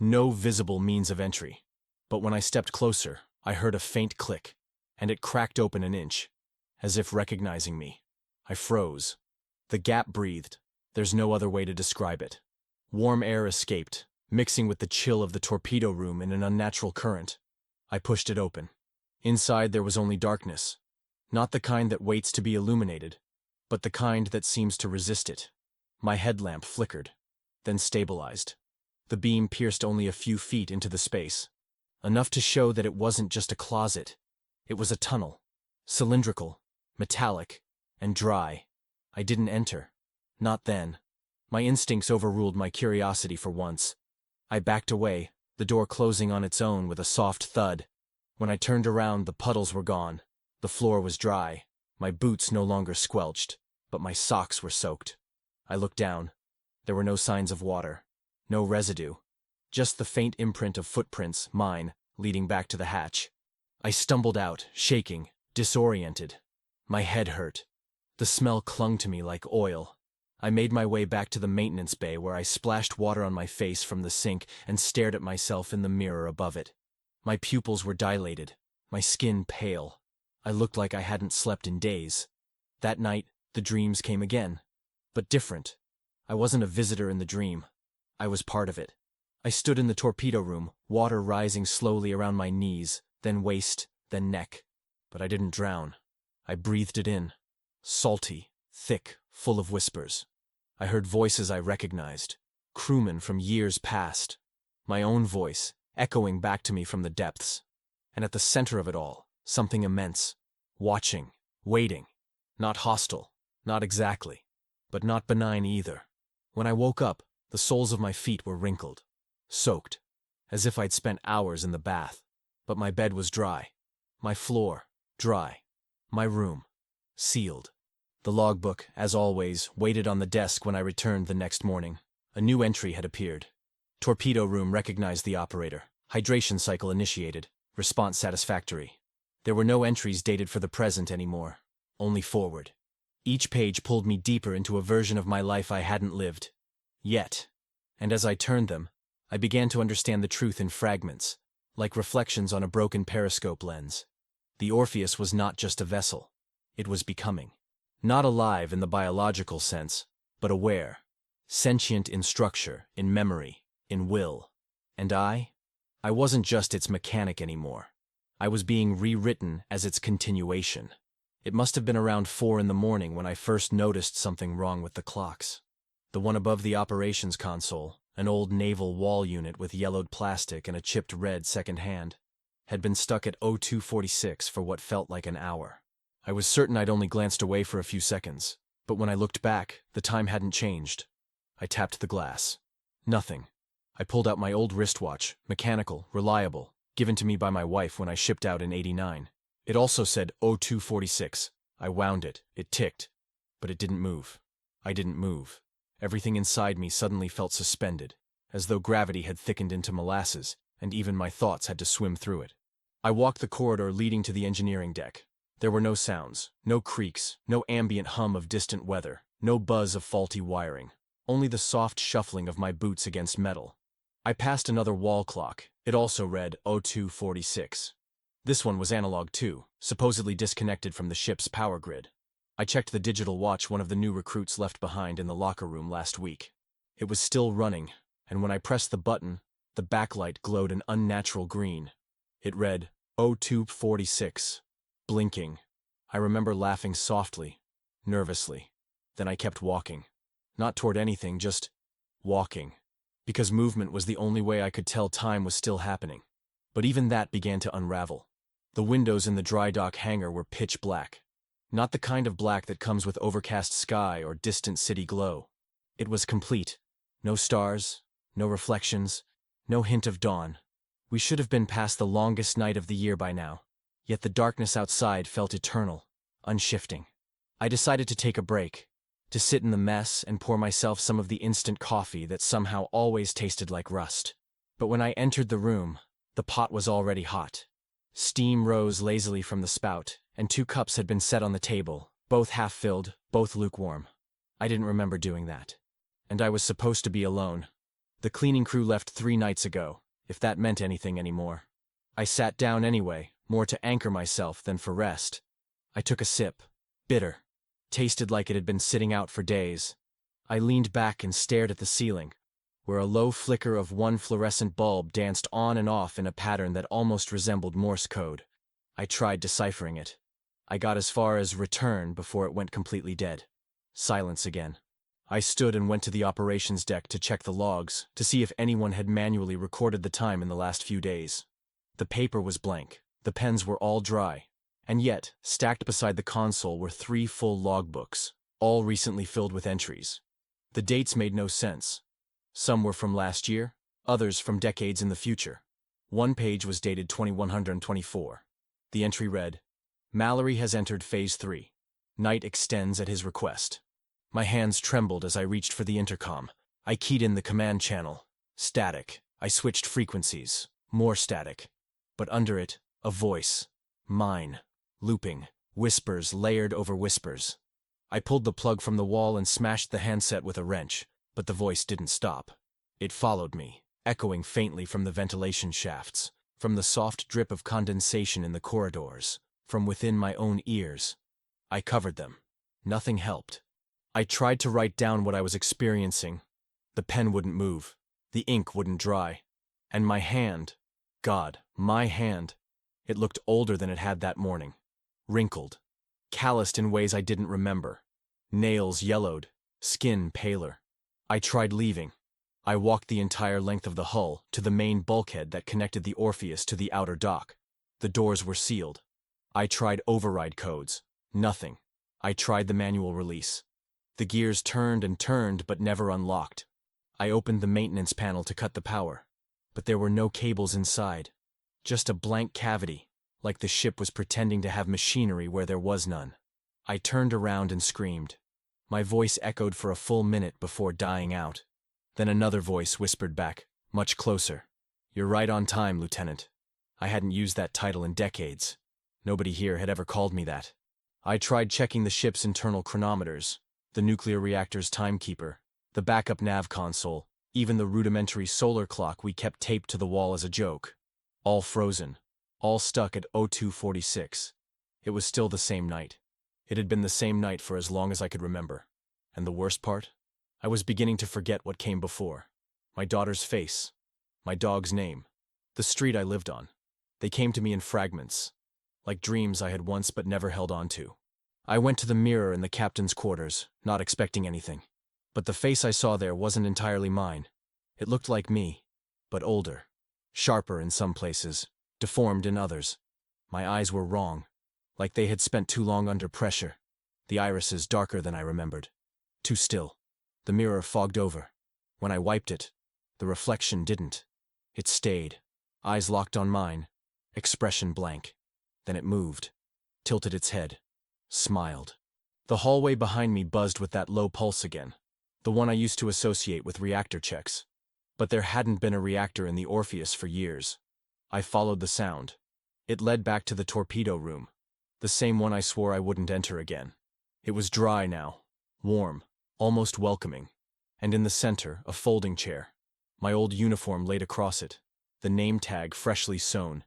No visible means of entry. But when I stepped closer, I heard a faint click, and it cracked open an inch, as if recognizing me. I froze. The gap breathed. There's no other way to describe it. Warm air escaped, mixing with the chill of the torpedo room in an unnatural current. I pushed it open. Inside there was only darkness. Not the kind that waits to be illuminated, but the kind that seems to resist it. My headlamp flickered, then stabilized. The beam pierced only a few feet into the space, enough to show that it wasn't just a closet. It was a tunnel, cylindrical, metallic, and dry. I didn't enter. Not then. My instincts overruled my curiosity for once. I backed away, the door closing on its own with a soft thud. When I turned around, the puddles were gone. The floor was dry. My boots no longer squelched, but my socks were soaked. I looked down. There were no signs of water, no residue, just the faint imprint of footprints, mine, leading back to the hatch. I stumbled out, shaking, disoriented. My head hurt. The smell clung to me like oil. I made my way back to the maintenance bay where I splashed water on my face from the sink and stared at myself in the mirror above it. My pupils were dilated, my skin pale. I looked like I hadn't slept in days. That night, the dreams came again. But different. I wasn't a visitor in the dream. I was part of it. I stood in the torpedo room, water rising slowly around my knees, then waist, then neck. But I didn't drown. I breathed it in. Salty, thick, full of whispers. I heard voices I recognized. Crewmen from years past. My own voice, echoing back to me from the depths. And at the center of it all, something immense. Watching, waiting. Not hostile, not exactly. But not benign either. When I woke up, the soles of my feet were wrinkled. Soaked. As if I'd spent hours in the bath. But my bed was dry. My floor, dry. My room, sealed. The logbook, as always, waited on the desk when I returned the next morning. A new entry had appeared. Torpedo room recognized the operator. Hydration cycle initiated. Response satisfactory. There were no entries dated for the present anymore. Only forward. Each page pulled me deeper into a version of my life I hadn't lived. Yet. And as I turned them, I began to understand the truth in fragments, like reflections on a broken periscope lens. The Orpheus was not just a vessel. It was becoming. Not alive in the biological sense, but aware. Sentient in structure, in memory, in will. And I wasn't just its mechanic anymore. I was being rewritten as its continuation. It must have been around 4 in the morning when I first noticed something wrong with the clocks. The one above the operations console, an old naval wall unit with yellowed plastic and a chipped red second hand, had been stuck at 0246 for what felt like an hour. I was certain I'd only glanced away for a few seconds, but when I looked back, the time hadn't changed. I tapped the glass. Nothing. I pulled out my old wristwatch, mechanical, reliable, given to me by my wife when I shipped out in '89. It also said 0246. I wound it. It ticked. But it didn't move. I didn't move. Everything inside me suddenly felt suspended, as though gravity had thickened into molasses, and even my thoughts had to swim through it. I walked the corridor leading to the engineering deck. There were no sounds, no creaks, no ambient hum of distant weather, no buzz of faulty wiring, only the soft shuffling of my boots against metal. I passed another wall clock. It also read 0246. This one was analog too, supposedly disconnected from the ship's power grid. I checked the digital watch one of the new recruits left behind in the locker room last week. It was still running, and when I pressed the button, the backlight glowed an unnatural green. It read 0246. Blinking. I remember laughing softly, nervously. Then I kept walking. Not toward anything, just walking. Because movement was the only way I could tell time was still happening. But even that began to unravel. The windows in the dry dock hangar were pitch black. Not the kind of black that comes with overcast sky or distant city glow. It was complete. No stars, no reflections, no hint of dawn. We should have been past the longest night of the year by now. Yet the darkness outside felt eternal, unshifting. I decided to take a break, to sit in the mess and pour myself some of the instant coffee that somehow always tasted like rust. But when I entered the room, the pot was already hot. Steam rose lazily from the spout, and 2 cups had been set on the table, both half-filled, both lukewarm. I didn't remember doing that. And I was supposed to be alone. The cleaning crew left 3 nights ago, if that meant anything anymore. I sat down anyway, more to anchor myself than for rest. I took a sip. Bitter. Tasted like it had been sitting out for days. I leaned back and stared at the ceiling, where a low flicker of one fluorescent bulb danced on and off in a pattern that almost resembled Morse code. I tried deciphering it. I got as far as return before it went completely dead. Silence again. I stood and went to the operations deck to check the logs, to see if anyone had manually recorded the time in the last few days. The paper was blank. The pens were all dry. And yet, stacked beside the console were 3 full logbooks, all recently filled with entries. The dates made no sense. Some were from last year, others from decades in the future. One page was dated 2124. The entry read, "Mallory has entered Phase 3. Night extends at his request." My hands trembled as I reached for the intercom. I keyed in the command channel. Static. I switched frequencies. More static. But under it, a voice. Mine. Looping. Whispers layered over whispers. I pulled the plug from the wall and smashed the handset with a wrench, but the voice didn't stop. It followed me, echoing faintly from the ventilation shafts, from the soft drip of condensation in the corridors, from within my own ears. I covered them. Nothing helped. I tried to write down what I was experiencing. The pen wouldn't move. The ink wouldn't dry. And my hand, God, my hand, it looked older than it had that morning. Wrinkled. Calloused in ways I didn't remember. Nails yellowed. Skin paler. I tried leaving. I walked the entire length of the hull to the main bulkhead that connected the Orpheus to the outer dock. The doors were sealed. I tried override codes. Nothing. I tried the manual release. The gears turned and turned but never unlocked. I opened the maintenance panel to cut the power, but there were no cables inside. Just a blank cavity, like the ship was pretending to have machinery where there was none. I turned around and screamed. My voice echoed for a full minute before dying out. Then another voice whispered back, much closer. "You're right on time, Lieutenant." I hadn't used that title in decades. Nobody here had ever called me that. I tried checking the ship's internal chronometers, the nuclear reactor's timekeeper, the backup nav console, even the rudimentary solar clock we kept taped to the wall as a joke. All frozen. All stuck at 0246. It was still the same night. It had been the same night for as long as I could remember. And the worst part? I was beginning to forget what came before. My daughter's face. My dog's name. The street I lived on. They came to me in fragments, like dreams I had once but never held on to. I went to the mirror in the captain's quarters, not expecting anything. But the face I saw there wasn't entirely mine. It looked like me, but older. Sharper in some places, deformed in others. My eyes were wrong, like they had spent too long under pressure. The irises darker than I remembered. Too still. The mirror fogged over. When I wiped it, the reflection didn't. It stayed. Eyes locked on mine. Expression blank. Then it moved. Tilted its head. Smiled. The hallway behind me buzzed with that low pulse again. The one I used to associate with reactor checks. But there hadn't been a reactor in the Orpheus for years. I followed the sound. It led back to the torpedo room. The same one I swore I wouldn't enter again. It was dry now. Warm. Almost welcoming. And in the center, a folding chair. My old uniform laid across it. The name tag freshly sewn.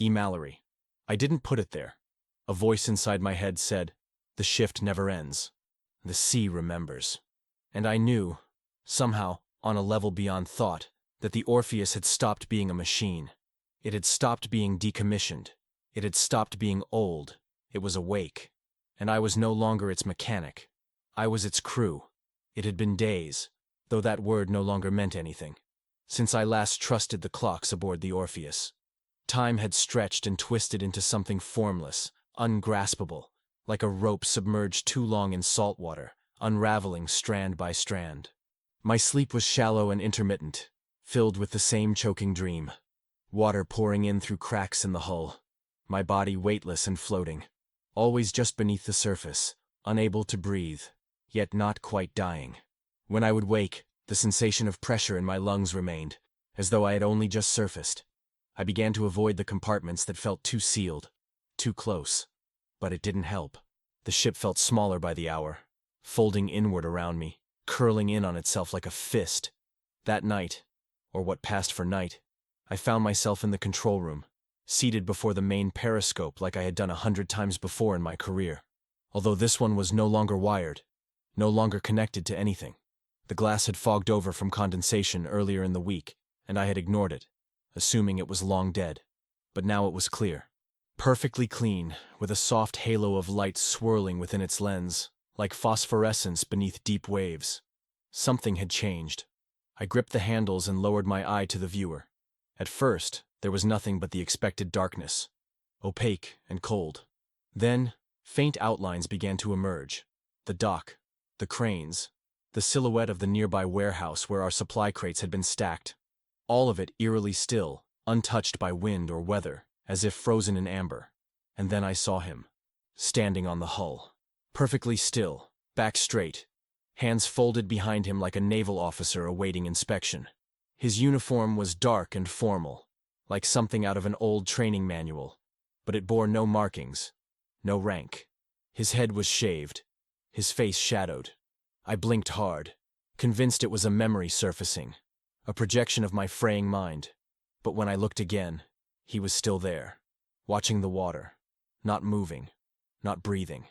E. Mallory. I didn't put it there. A voice inside my head said, "The shift never ends. The sea remembers." And I knew, somehow, on a level beyond thought, that the Orpheus had stopped being a machine. It had stopped being decommissioned. It had stopped being old. It was awake. And I was no longer its mechanic. I was its crew. It had been days, though that word no longer meant anything, since I last trusted the clocks aboard the Orpheus. Time had stretched and twisted into something formless, ungraspable, like a rope submerged too long in salt water, unraveling strand by strand. My sleep was shallow and intermittent, filled with the same choking dream. Water pouring in through cracks in the hull. My body weightless and floating, always just beneath the surface, unable to breathe, yet not quite dying. When I would wake, the sensation of pressure in my lungs remained, as though I had only just surfaced. I began to avoid the compartments that felt too sealed, too close. But it didn't help. The ship felt smaller by the hour, folding inward around me, curling in on itself like a fist. That night, or what passed for night, I found myself in the control room, seated before the main periscope like I had done 100 times before in my career. Although this one was no longer wired, no longer connected to anything. The glass had fogged over from condensation earlier in the week, and I had ignored it, assuming it was long dead. But now it was clear. Perfectly clean, with a soft halo of light swirling within its lens, like phosphorescence beneath deep waves. Something had changed. I gripped the handles and lowered my eye to the viewer. At first, there was nothing but the expected darkness, opaque and cold. Then, faint outlines began to emerge. The dock, the cranes, the silhouette of the nearby warehouse where our supply crates had been stacked. All of it eerily still, untouched by wind or weather, as if frozen in amber. And then I saw him, standing on the hull. Perfectly still, back straight, hands folded behind him like a naval officer awaiting inspection. His uniform was dark and formal, like something out of an old training manual, but it bore no markings, no rank. His head was shaved, his face shadowed. I blinked hard, convinced it was a memory surfacing, a projection of my fraying mind. But when I looked again, he was still there, watching the water, not moving, not breathing.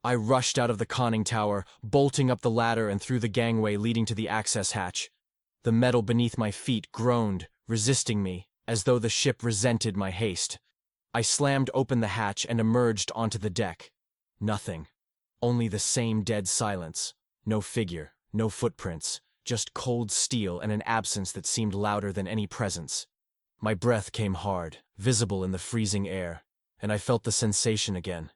I rushed out of the conning tower, bolting up the ladder and through the gangway leading to the access hatch. The metal beneath my feet groaned, resisting me, as though the ship resented my haste. I slammed open the hatch and emerged onto the deck. Nothing. Only the same dead silence. No figure, no footprints, just cold steel and an absence that seemed louder than any presence. My breath came hard, visible in the freezing air, and I felt the sensation again,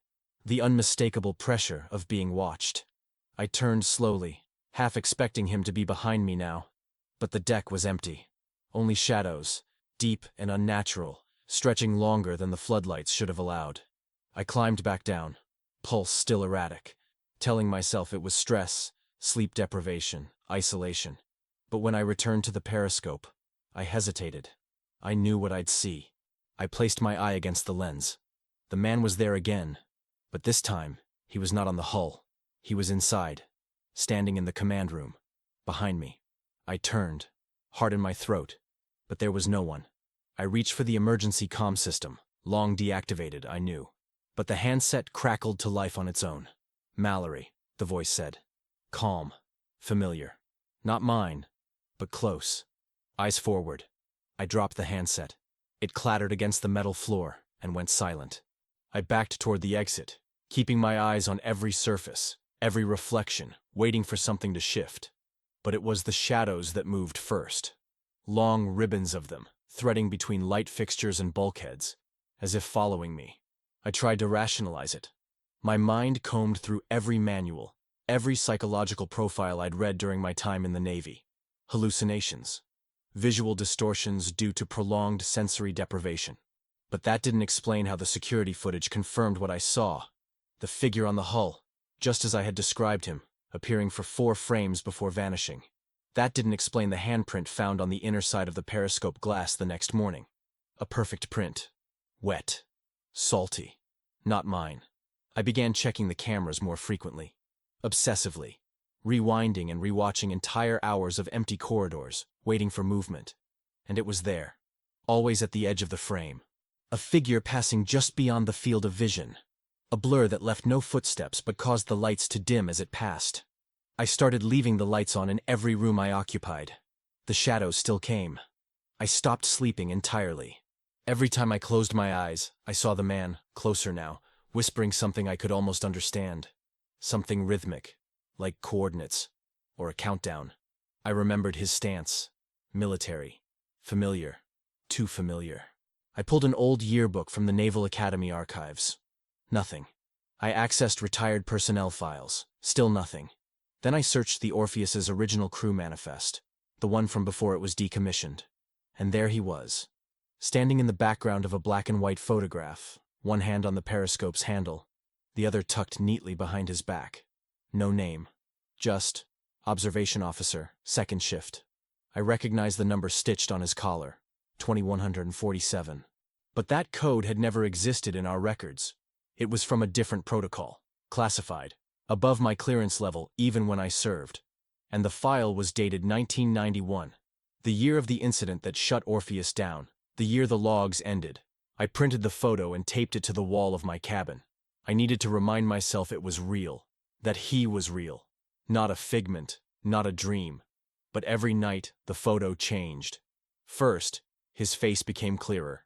the unmistakable pressure of being watched. I turned slowly, half expecting him to be behind me now. But the deck was empty. Only shadows, deep and unnatural, stretching longer than the floodlights should have allowed. I climbed back down, pulse still erratic, telling myself it was stress, sleep deprivation, isolation. But when I returned to the periscope, I hesitated. I knew what I'd see. I placed my eye against the lens. The man was there again, but this time, he was not on the hull. He was inside, standing in the command room, behind me. I turned, heart in my throat, but there was no one. I reached for the emergency comm system, long deactivated, I knew. But the handset crackled to life on its own. "Mallory," the voice said. Calm, familiar. Not mine, but close. Eyes forward. I dropped the handset. It clattered against the metal floor and went silent. I backed toward the exit, keeping my eyes on every surface, every reflection, waiting for something to shift. But it was the shadows that moved first. Long ribbons of them, threading between light fixtures and bulkheads, as if following me. I tried to rationalize it. My mind combed through every manual, every psychological profile I'd read during my time in the Navy. Hallucinations. Visual distortions due to prolonged sensory deprivation. But that didn't explain how the security footage confirmed what I saw. The figure on the hull, just as I had described him, appearing for 4 frames before vanishing. That didn't explain the handprint found on the inner side of the periscope glass the next morning. A perfect print. Wet. Salty. Not mine. I began checking the cameras more frequently. Obsessively. Rewinding and rewatching entire hours of empty corridors, waiting for movement. And it was there. Always at the edge of the frame. A figure passing just beyond the field of vision. A blur that left no footsteps but caused the lights to dim as it passed. I started leaving the lights on in every room I occupied. The shadows still came. I stopped sleeping entirely. Every time I closed my eyes, I saw the man, closer now, whispering something I could almost understand. Something rhythmic, like coordinates, or a countdown. I remembered his stance. Military. Familiar. Too familiar. I pulled an old yearbook from the Naval Academy archives. Nothing. I accessed retired personnel files. Still nothing. Then I searched the Orpheus's original crew manifest, the one from before it was decommissioned. And there he was, standing in the background of a black and white photograph, one hand on the periscope's handle, the other tucked neatly behind his back. No name. Just, Observation Officer, 2nd Shift. I recognized the number stitched on his collar, 2147. But that code had never existed in our records. It was from a different protocol, classified, above my clearance level even when I served. And the file was dated 1991, the year of the incident that shut Orpheus down, the year the logs ended. I printed the photo and taped it to the wall of my cabin. I needed to remind myself it was real, that he was real. Not a figment, not a dream. But every night, the photo changed. First, his face became clearer.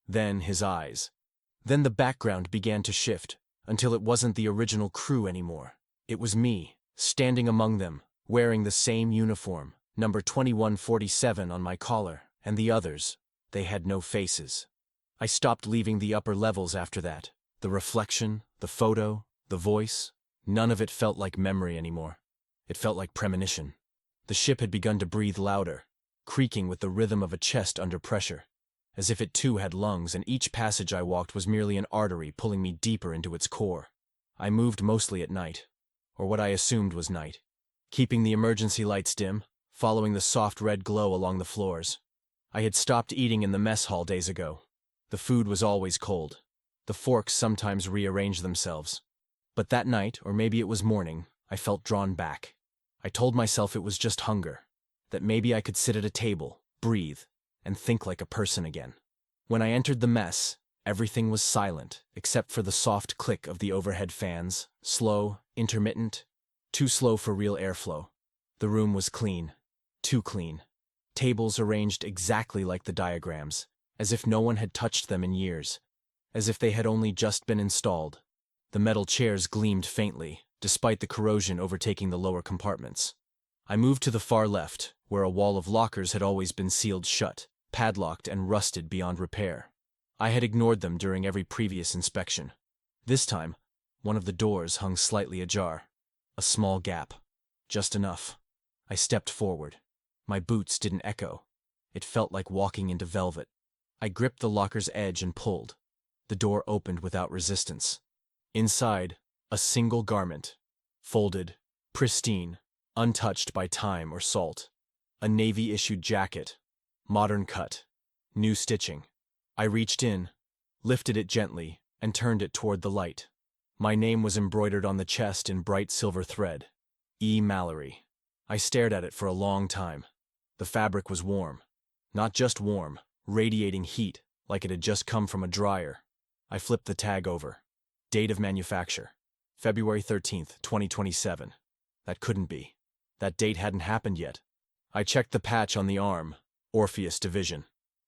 Then his eyes. Then the background began to shift, until it wasn't the original crew anymore. It was me, standing among them, wearing the same uniform, number 2147 on my collar, and the others, they had no faces. I stopped leaving the upper levels after that. The reflection, the photo, the voice, none of it felt like memory anymore. It felt like premonition. The ship had begun to breathe louder, creaking with the rhythm of a chest under pressure, as if it too had lungs and each passage I walked was merely an artery pulling me deeper into its core. I moved mostly at night, or what I assumed was night, keeping the emergency lights dim, following the soft red glow along the floors. I had stopped eating in the mess hall days ago. The food was always cold. The forks sometimes rearranged themselves. But that night, or maybe it was morning, I felt drawn back. I told myself it was just hunger, that maybe I could sit at a table, breathe, and think like a person again. When I entered the mess, everything was silent, except for the soft click of the overhead fans, slow, intermittent, too slow for real airflow. The room was clean, too clean. Tables arranged exactly like the diagrams, as if no one had touched them in years, as if they had only just been installed. The metal chairs gleamed faintly, despite the corrosion overtaking the lower compartments. I moved to the far left, where a wall of lockers had always been sealed shut, padlocked and rusted beyond repair. I had ignored them during every previous inspection. This time, one of the doors hung slightly ajar. A small gap. Just enough. I stepped forward. My boots didn't echo. It felt like walking into velvet. I gripped the locker's edge and pulled. The door opened without resistance. Inside, a single garment. Folded, pristine, untouched by time or salt. A Navy-issued jacket. Modern cut. New stitching. I reached in, lifted it gently, and turned it toward the light. My name was embroidered on the chest in bright silver thread. E. Mallory. I stared at it for a long time. The fabric was warm. Not just warm, radiating heat, like it had just come from a dryer. I flipped the tag over. Date of manufacture. February 13th, 2027. That couldn't be. That date hadn't happened yet. I checked the patch on the arm. Orpheus Division.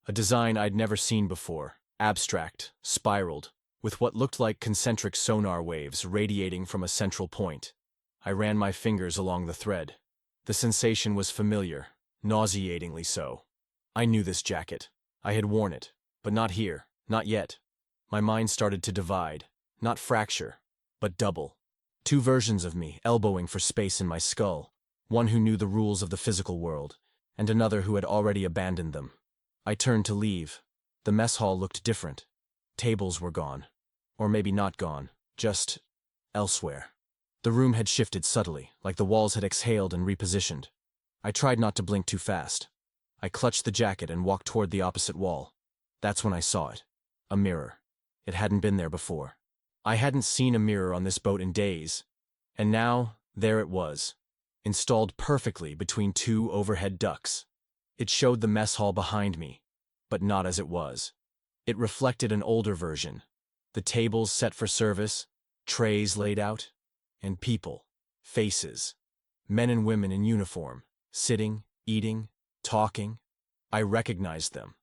A design I'd never seen before. Abstract, spiraled, with what looked like concentric sonar waves radiating from a central point. I ran my fingers along the thread. The sensation was familiar, nauseatingly so. I knew this jacket. I had worn it, but not here, not yet. My mind started to divide, not fracture, but double. Two versions of me elbowing for space in my skull, one who knew the rules of the physical world, and another who had already abandoned them. I turned to leave. The mess hall looked different. Tables were gone. Or maybe not gone, just elsewhere. The room had shifted subtly, like the walls had exhaled and repositioned. I tried not to blink too fast. I clutched the jacket and walked toward the opposite wall. That's when I saw it. A mirror. It hadn't been there before. I hadn't seen a mirror on this boat in days. And now, there it was. Installed perfectly between two overhead ducts. It showed the mess hall behind me, but not as it was. It reflected an older version. The tables set for service, trays laid out, and people, faces. Men and women in uniform, sitting, eating, talking. I recognized them.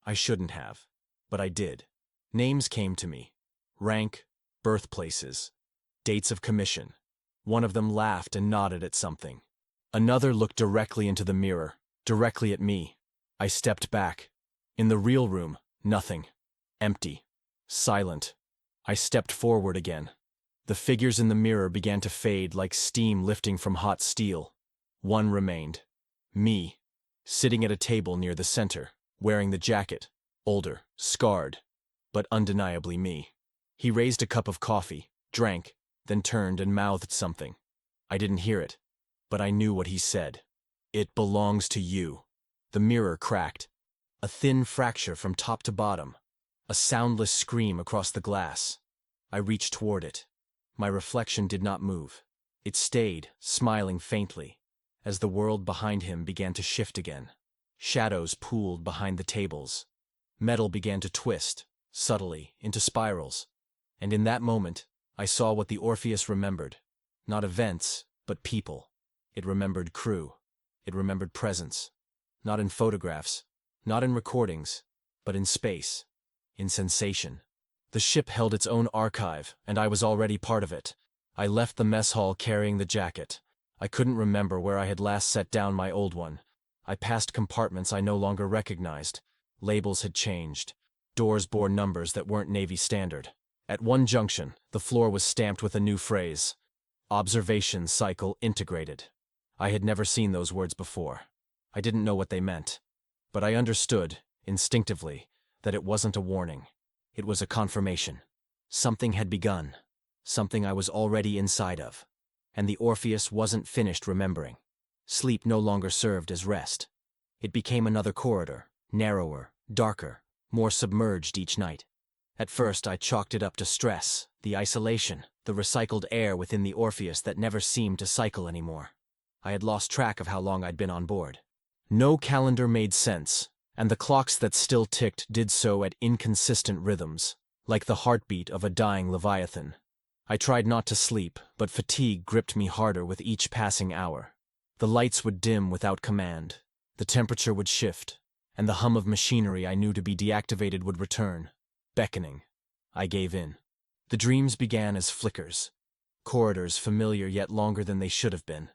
I shouldn't have, but I did. Names came to me. Rank, birthplaces, dates of commission. One of them laughed and nodded at something. Another looked directly into the mirror, directly at me. I stepped back. In the real room, nothing. Empty. Silent. I stepped forward again. The figures in the mirror began to fade like steam lifting from hot steel. One remained. Me. Sitting at a table near the center, wearing the jacket. Older, scarred, but undeniably me. He raised a cup of coffee, drank, then turned and mouthed something. I didn't hear it, but I knew what he said. It belongs to you. The mirror cracked. A thin fracture from top to bottom. A soundless scream across the glass. I reached toward it. My reflection did not move. It stayed, smiling faintly, as the world behind him began to shift again. Shadows pooled behind the tables. Metal began to twist, subtly, into spirals. And in that moment, I saw what the Orpheus remembered. Not events, but people. It remembered crew. It remembered presence. Not in photographs, not in recordings, but in space, in sensation. The ship held its own archive, and I was already part of it. I left the mess hall carrying the jacket. I couldn't remember where I had last set down my old one. I passed compartments I no longer recognized. Labels had changed. Doors bore numbers that weren't Navy standard. At one junction, the floor was stamped with a new phrase. Observation cycle integrated. I had never seen those words before. I didn't know what they meant. But I understood, instinctively, that it wasn't a warning. It was a confirmation. Something had begun. Something I was already inside of. And the Orpheus wasn't finished remembering. Sleep no longer served as rest. It became another corridor, narrower, darker, more submerged each night. At first, I chalked it up to stress, the isolation, the recycled air within the Orpheus that never seemed to cycle anymore. I had lost track of how long I'd been on board. No calendar made sense, and the clocks that still ticked did so at inconsistent rhythms, like the heartbeat of a dying leviathan. I tried not to sleep, but fatigue gripped me harder with each passing hour. The lights would dim without command, the temperature would shift, and the hum of machinery I knew to be deactivated would return, beckoning. I gave in. The dreams began as flickers, corridors familiar yet longer than they should have been,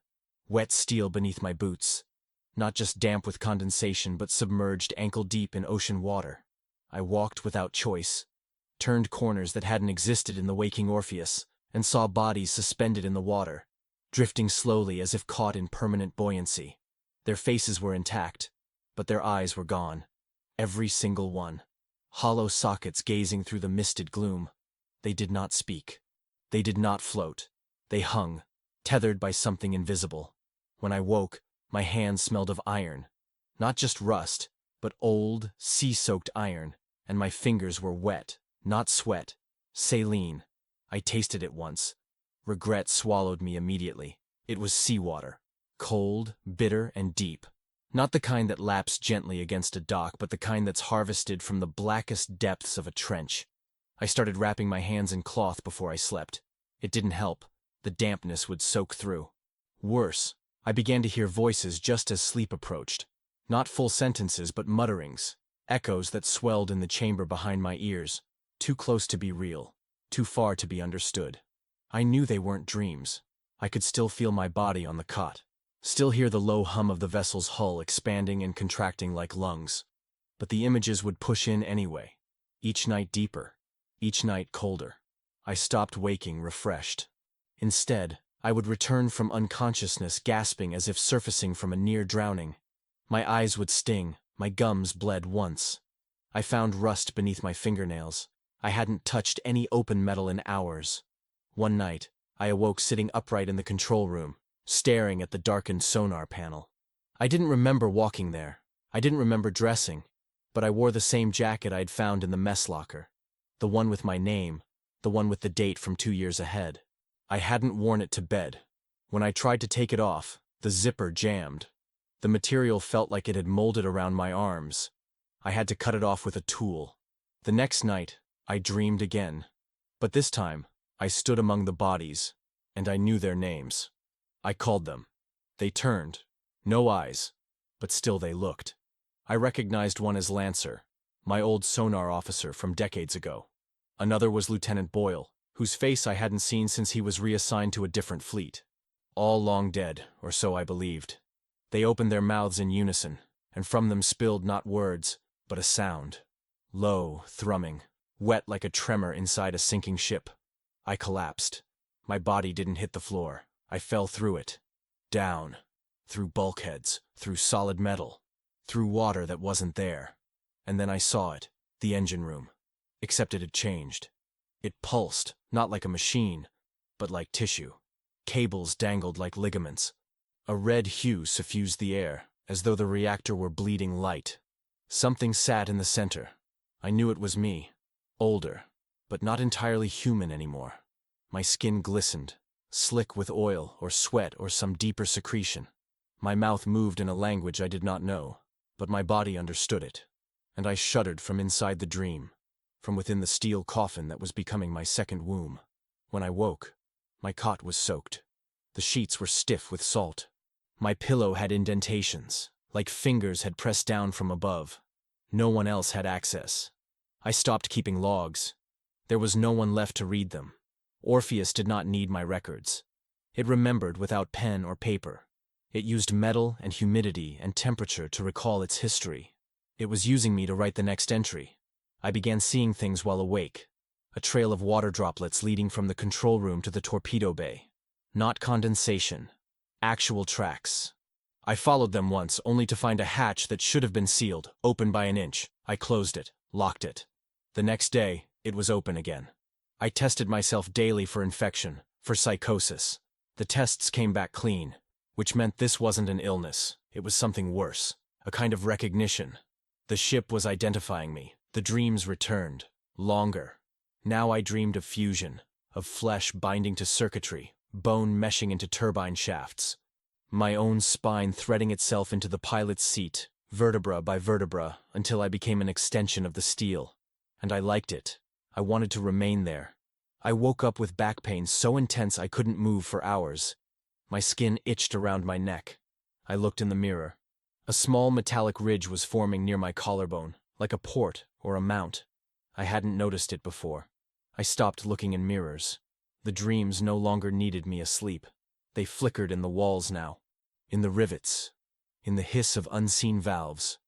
wet steel beneath my boots, not just damp with condensation but submerged ankle-deep in ocean water. I walked without choice, turned corners that hadn't existed in the waking Orpheus, and saw bodies suspended in the water, drifting slowly as if caught in permanent buoyancy. Their faces were intact, but their eyes were gone. Every single one. Hollow sockets gazing through the misted gloom. They did not speak. They did not float. They hung, tethered by something invisible. When I woke, my hands smelled of iron. Not just rust, but old, sea-soaked iron, and my fingers were wet, not sweat, saline. I tasted it once. Regret swallowed me immediately. It was seawater. Cold, bitter, and deep. Not the kind that laps gently against a dock, but the kind that's harvested from the blackest depths of a trench. I started wrapping my hands in cloth before I slept. It didn't help. The dampness would soak through. Worse, I began to hear voices just as sleep approached. Not full sentences, but mutterings, echoes that swelled in the chamber behind my ears. Too close to be real, too far to be understood. I knew they weren't dreams. I could still feel my body on the cot. Still hear the low hum of the vessel's hull expanding and contracting like lungs. But the images would push in anyway. Each night deeper. Each night colder. I stopped waking refreshed. Instead, I would return from unconsciousness gasping as if surfacing from a near drowning. My eyes would sting, my gums bled once. I found rust beneath my fingernails. I hadn't touched any open metal in hours. One night, I awoke sitting upright in the control room, staring at the darkened sonar panel. I didn't remember walking there. I didn't remember dressing, but I wore the same jacket I'd found in the mess locker. The one with my name, the one with the date from 2 years ahead. I hadn't worn it to bed. When I tried to take it off, the zipper jammed. The material felt like it had molded around my arms. I had to cut it off with a tool. The next night, I dreamed again. But this time, I stood among the bodies, and I knew their names. I called them. They turned. No eyes, but still they looked. I recognized one as Lancer, my old sonar officer from decades ago. Another was Lieutenant Boyle, whose face I hadn't seen since he was reassigned to a different fleet. All long dead, or so I believed. They opened their mouths in unison, and from them spilled not words, but a sound. Low, thrumming, wet like a tremor inside a sinking ship. I collapsed. My body didn't hit the floor. I fell through it. Down. Through bulkheads, through solid metal, through water that wasn't there. And then I saw it, the engine room. Except it had changed. It pulsed, not like a machine, but like tissue. Cables dangled like ligaments. A red hue suffused the air, as though the reactor were bleeding light. Something sat in the center. I knew it was me. Older, but not entirely human anymore. My skin glistened, slick with oil or sweat or some deeper secretion. My mouth moved in a language I did not know, but my body understood it. And I shuddered from inside the dream, from within the steel coffin that was becoming my second womb. When I woke, my cot was soaked. The sheets were stiff with salt. My pillow had indentations, like fingers had pressed down from above. No one else had access. I stopped keeping logs. There was no one left to read them. Orpheus did not need my records. It remembered without pen or paper. It used metal and humidity and temperature to recall its history. It was using me to write the next entry. I began seeing things while awake. A trail of water droplets leading from the control room to the torpedo bay. Not condensation. Actual tracks. I followed them once, only to find a hatch that should have been sealed, open by an inch. I closed it, locked it. The next day, it was open again. I tested myself daily for infection, for psychosis. The tests came back clean, which meant this wasn't an illness. It was something worse, a kind of recognition. The ship was identifying me. The dreams returned. Longer. Now I dreamed of fusion, of flesh binding to circuitry, bone meshing into turbine shafts. My own spine threading itself into the pilot's seat, vertebra by vertebra, until I became an extension of the steel. And I liked it. I wanted to remain there. I woke up with back pain so intense I couldn't move for hours. My skin itched around my neck. I looked in the mirror. A small metallic ridge was forming near my collarbone, like a port or a mount. I hadn't noticed it before. I stopped looking in mirrors. The dreams no longer needed me asleep. They flickered in the walls now, in the rivets, in the hiss of unseen valves.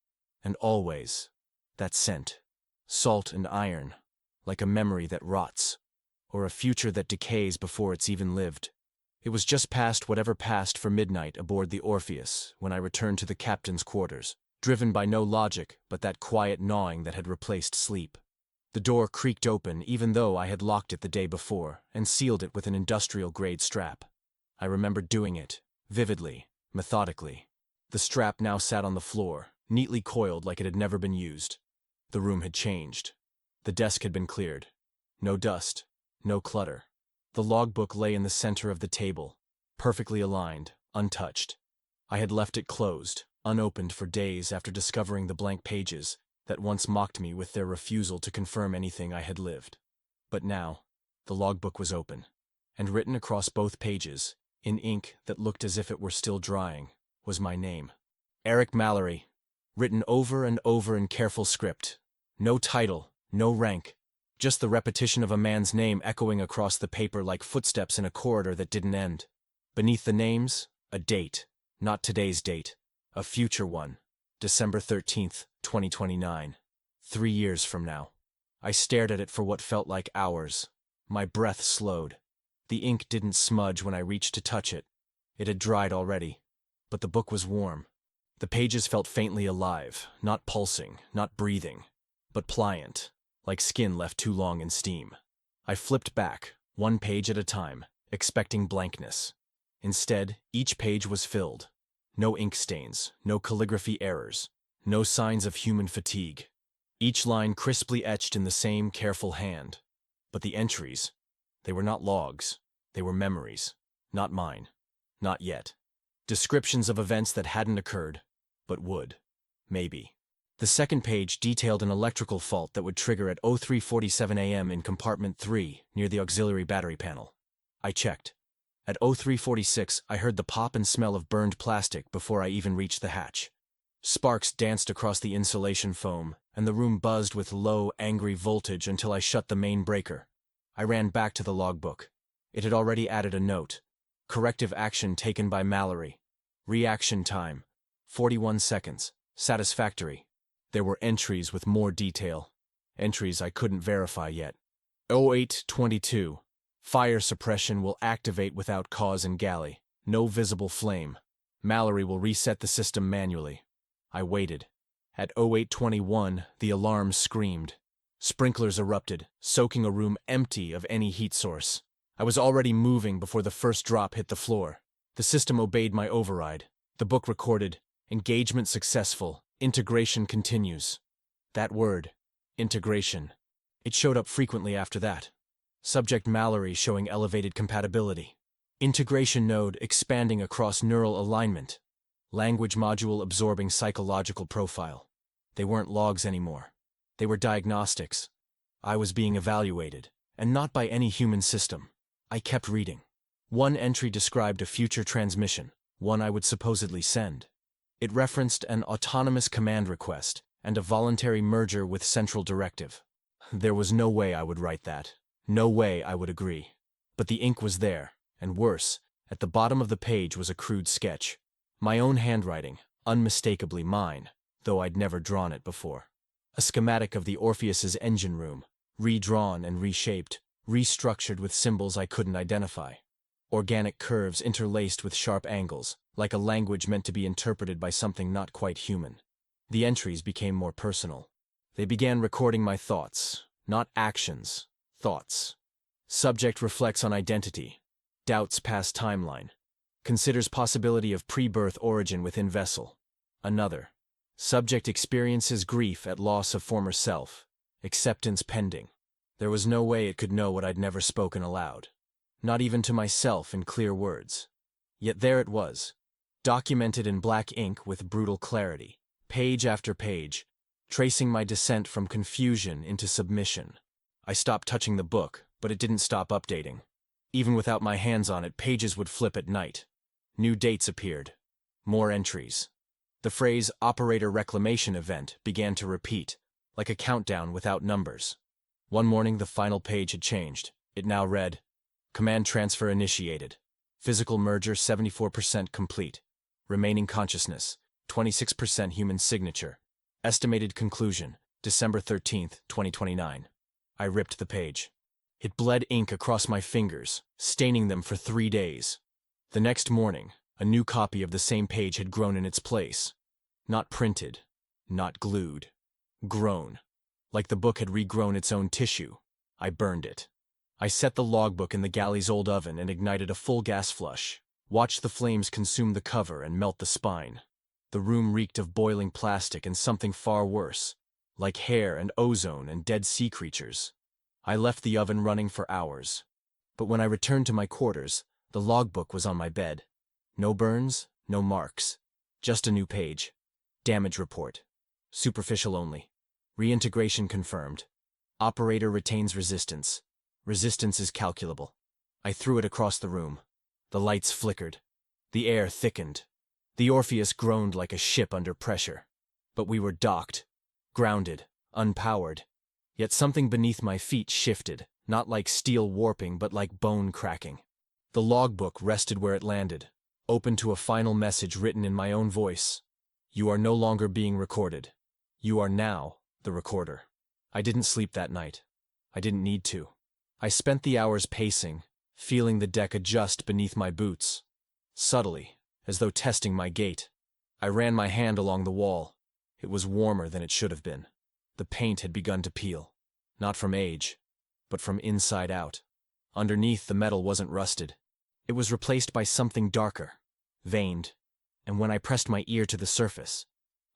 And always, that scent, salt and iron, like a memory that rots, or a future that decays before it's even lived. It was just past whatever passed for midnight aboard the Orpheus when I returned to the captain's quarters, driven by no logic but that quiet gnawing that had replaced sleep. The door creaked open even though I had locked it the day before and sealed it with an industrial-grade strap. I remembered doing it, vividly, methodically. The strap now sat on the floor, neatly coiled like it had never been used. The room had changed. The desk had been cleared. No dust, no clutter. The logbook lay in the center of the table, perfectly aligned, untouched. I had left it closed, unopened for days after discovering the blank pages that once mocked me with their refusal to confirm anything I had lived. But now, the logbook was open, and written across both pages, in ink that looked as if it were still drying, was my name. Eric Mallory, written over and over in careful script. No title, no rank. Just the repetition of a man's name echoing across the paper like footsteps in a corridor that didn't end. Beneath the names, a date. Not today's date. A future one. December 13th, 2029. 3 years from now. I stared at it for what felt like hours. My breath slowed. The ink didn't smudge when I reached to touch it. It had dried already. But the book was warm. The pages felt faintly alive, not pulsing, not breathing, but pliant, like skin left too long in steam. I flipped back, one page at a time, expecting blankness. Instead, each page was filled. No ink stains, no calligraphy errors, no signs of human fatigue. Each line crisply etched in the same careful hand. But the entries, they were not logs. They were memories. Not mine. Not yet. Descriptions of events that hadn't occurred, but would. Maybe. The second page detailed an electrical fault that would trigger at 03:47 a.m. in compartment 3 near the auxiliary battery panel. I checked. At 03:46, I heard the pop and smell of burned plastic before I even reached the hatch. Sparks danced across the insulation foam, and the room buzzed with low, angry voltage until I shut the main breaker. I ran back to the logbook. It had already added a note. Corrective action taken by Mallory. Reaction time. 41 seconds. Satisfactory. There were entries with more detail. Entries I couldn't verify yet. 08:22. Fire suppression will activate without cause in galley. No visible flame. Mallory will reset the system manually. I waited. At 08:21, the alarm screamed. Sprinklers erupted, soaking a room empty of any heat source. I was already moving before the first drop hit the floor. The system obeyed my override. The book recorded, engagement successful, integration continues. That word, integration. It showed up frequently after that. Subject Mallory showing elevated compatibility. Integration node expanding across neural alignment. Language module absorbing psychological profile. They weren't logs anymore. They were diagnostics. I was being evaluated, and not by any human system. I kept reading. One entry described a future transmission, one I would supposedly send. It referenced an autonomous command request and a voluntary merger with central directive. There was no way I would write that. No way I would agree. But the ink was there, and worse, at the bottom of the page was a crude sketch. My own handwriting, unmistakably mine, though I'd never drawn it before. A schematic of the Orpheus's engine room, redrawn and reshaped, restructured with symbols I couldn't identify. Organic curves interlaced with sharp angles, like a language meant to be interpreted by something not quite human. The entries became more personal. They began recording my thoughts, not actions, thoughts. Subject reflects on identity, doubts past timeline, considers possibility of pre-birth origin within vessel. Another. Subject experiences grief at loss of former self. Acceptance pending. There was no way it could know what I'd never spoken aloud. Not even to myself in clear words. Yet there it was, documented in black ink with brutal clarity, page after page, tracing my descent from confusion into submission. I stopped touching the book, but it didn't stop updating. Even without my hands on it, pages would flip at night. New dates appeared. More entries. The phrase operator reclamation event began to repeat, like a countdown without numbers. One morning the final page had changed. It now read, Command transfer initiated. Physical merger 74% complete. Remaining consciousness, 26% human signature. Estimated conclusion, December 13th, 2029. I ripped the page. It bled ink across my fingers, staining them for 3 days. The next morning, a new copy of the same page had grown in its place. Not printed, not glued. Grown. Like the book had regrown its own tissue. I burned it. I set the logbook in the galley's old oven and ignited a full gas flush. Watched the flames consume the cover and melt the spine. The room reeked of boiling plastic and something far worse, like hair and ozone and dead sea creatures. I left the oven running for hours. But when I returned to my quarters, the logbook was on my bed. No burns, no marks. Just a new page. Damage report. Superficial only. Reintegration confirmed. Operator retains resistance. Resistance is calculable. I threw it across the room. The lights flickered. The air thickened. The Orpheus groaned like a ship under pressure. But we were docked. Grounded. Unpowered. Yet something beneath my feet shifted, not like steel warping but like bone cracking. The logbook rested where it landed, open to a final message written in my own voice. You are no longer being recorded. You are now the recorder. I didn't sleep that night. I didn't need to. I spent the hours pacing, feeling the deck adjust beneath my boots. Subtly, as though testing my gait. I ran my hand along the wall. It was warmer than it should have been. The paint had begun to peel. Not from age, but from inside out. Underneath, the metal wasn't rusted. It was replaced by something darker, veined, and when I pressed my ear to the surface,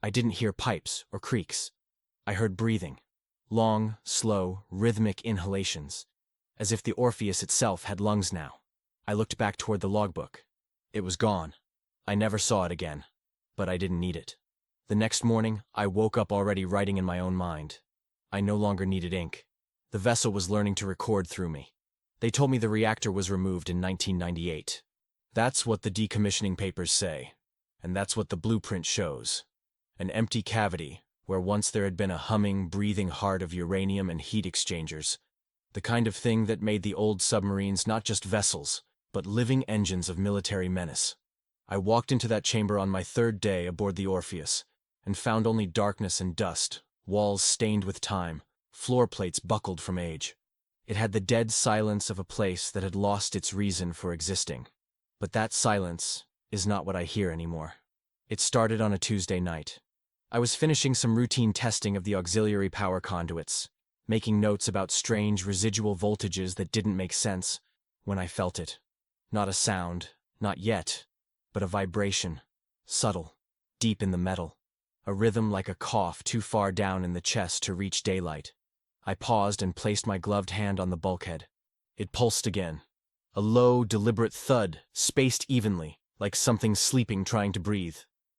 I didn't hear pipes or creaks. I heard breathing. Long, slow, rhythmic inhalations, as if the Orpheus itself had lungs now. I looked back toward the logbook. It was gone. I never saw it again, but I didn't need it. The next morning, I woke up already writing in my own mind. I no longer needed ink. The vessel was learning to record through me. They told me the reactor was removed in 1998. That's what the decommissioning papers say, and that's what the blueprint shows. An empty cavity, where once there had been a humming, breathing heart of uranium and heat exchangers. The kind of thing that made the old submarines not just vessels, but living engines of military menace. I walked into that chamber on my 3rd day aboard the Orpheus, and found only darkness and dust, walls stained with time, floor plates buckled from age. It had the dead silence of a place that had lost its reason for existing. But that silence is not what I hear anymore. It started on a Tuesday night. I was finishing some routine testing of the auxiliary power conduits, making notes about strange residual voltages that didn't make sense, when I felt it. Not a sound, not yet, but a vibration, subtle, deep in the metal. A rhythm like a cough too far down in the chest to reach daylight. I paused and placed my gloved hand on the bulkhead. It pulsed again. A low, deliberate thud, spaced evenly, like something sleeping trying to breathe.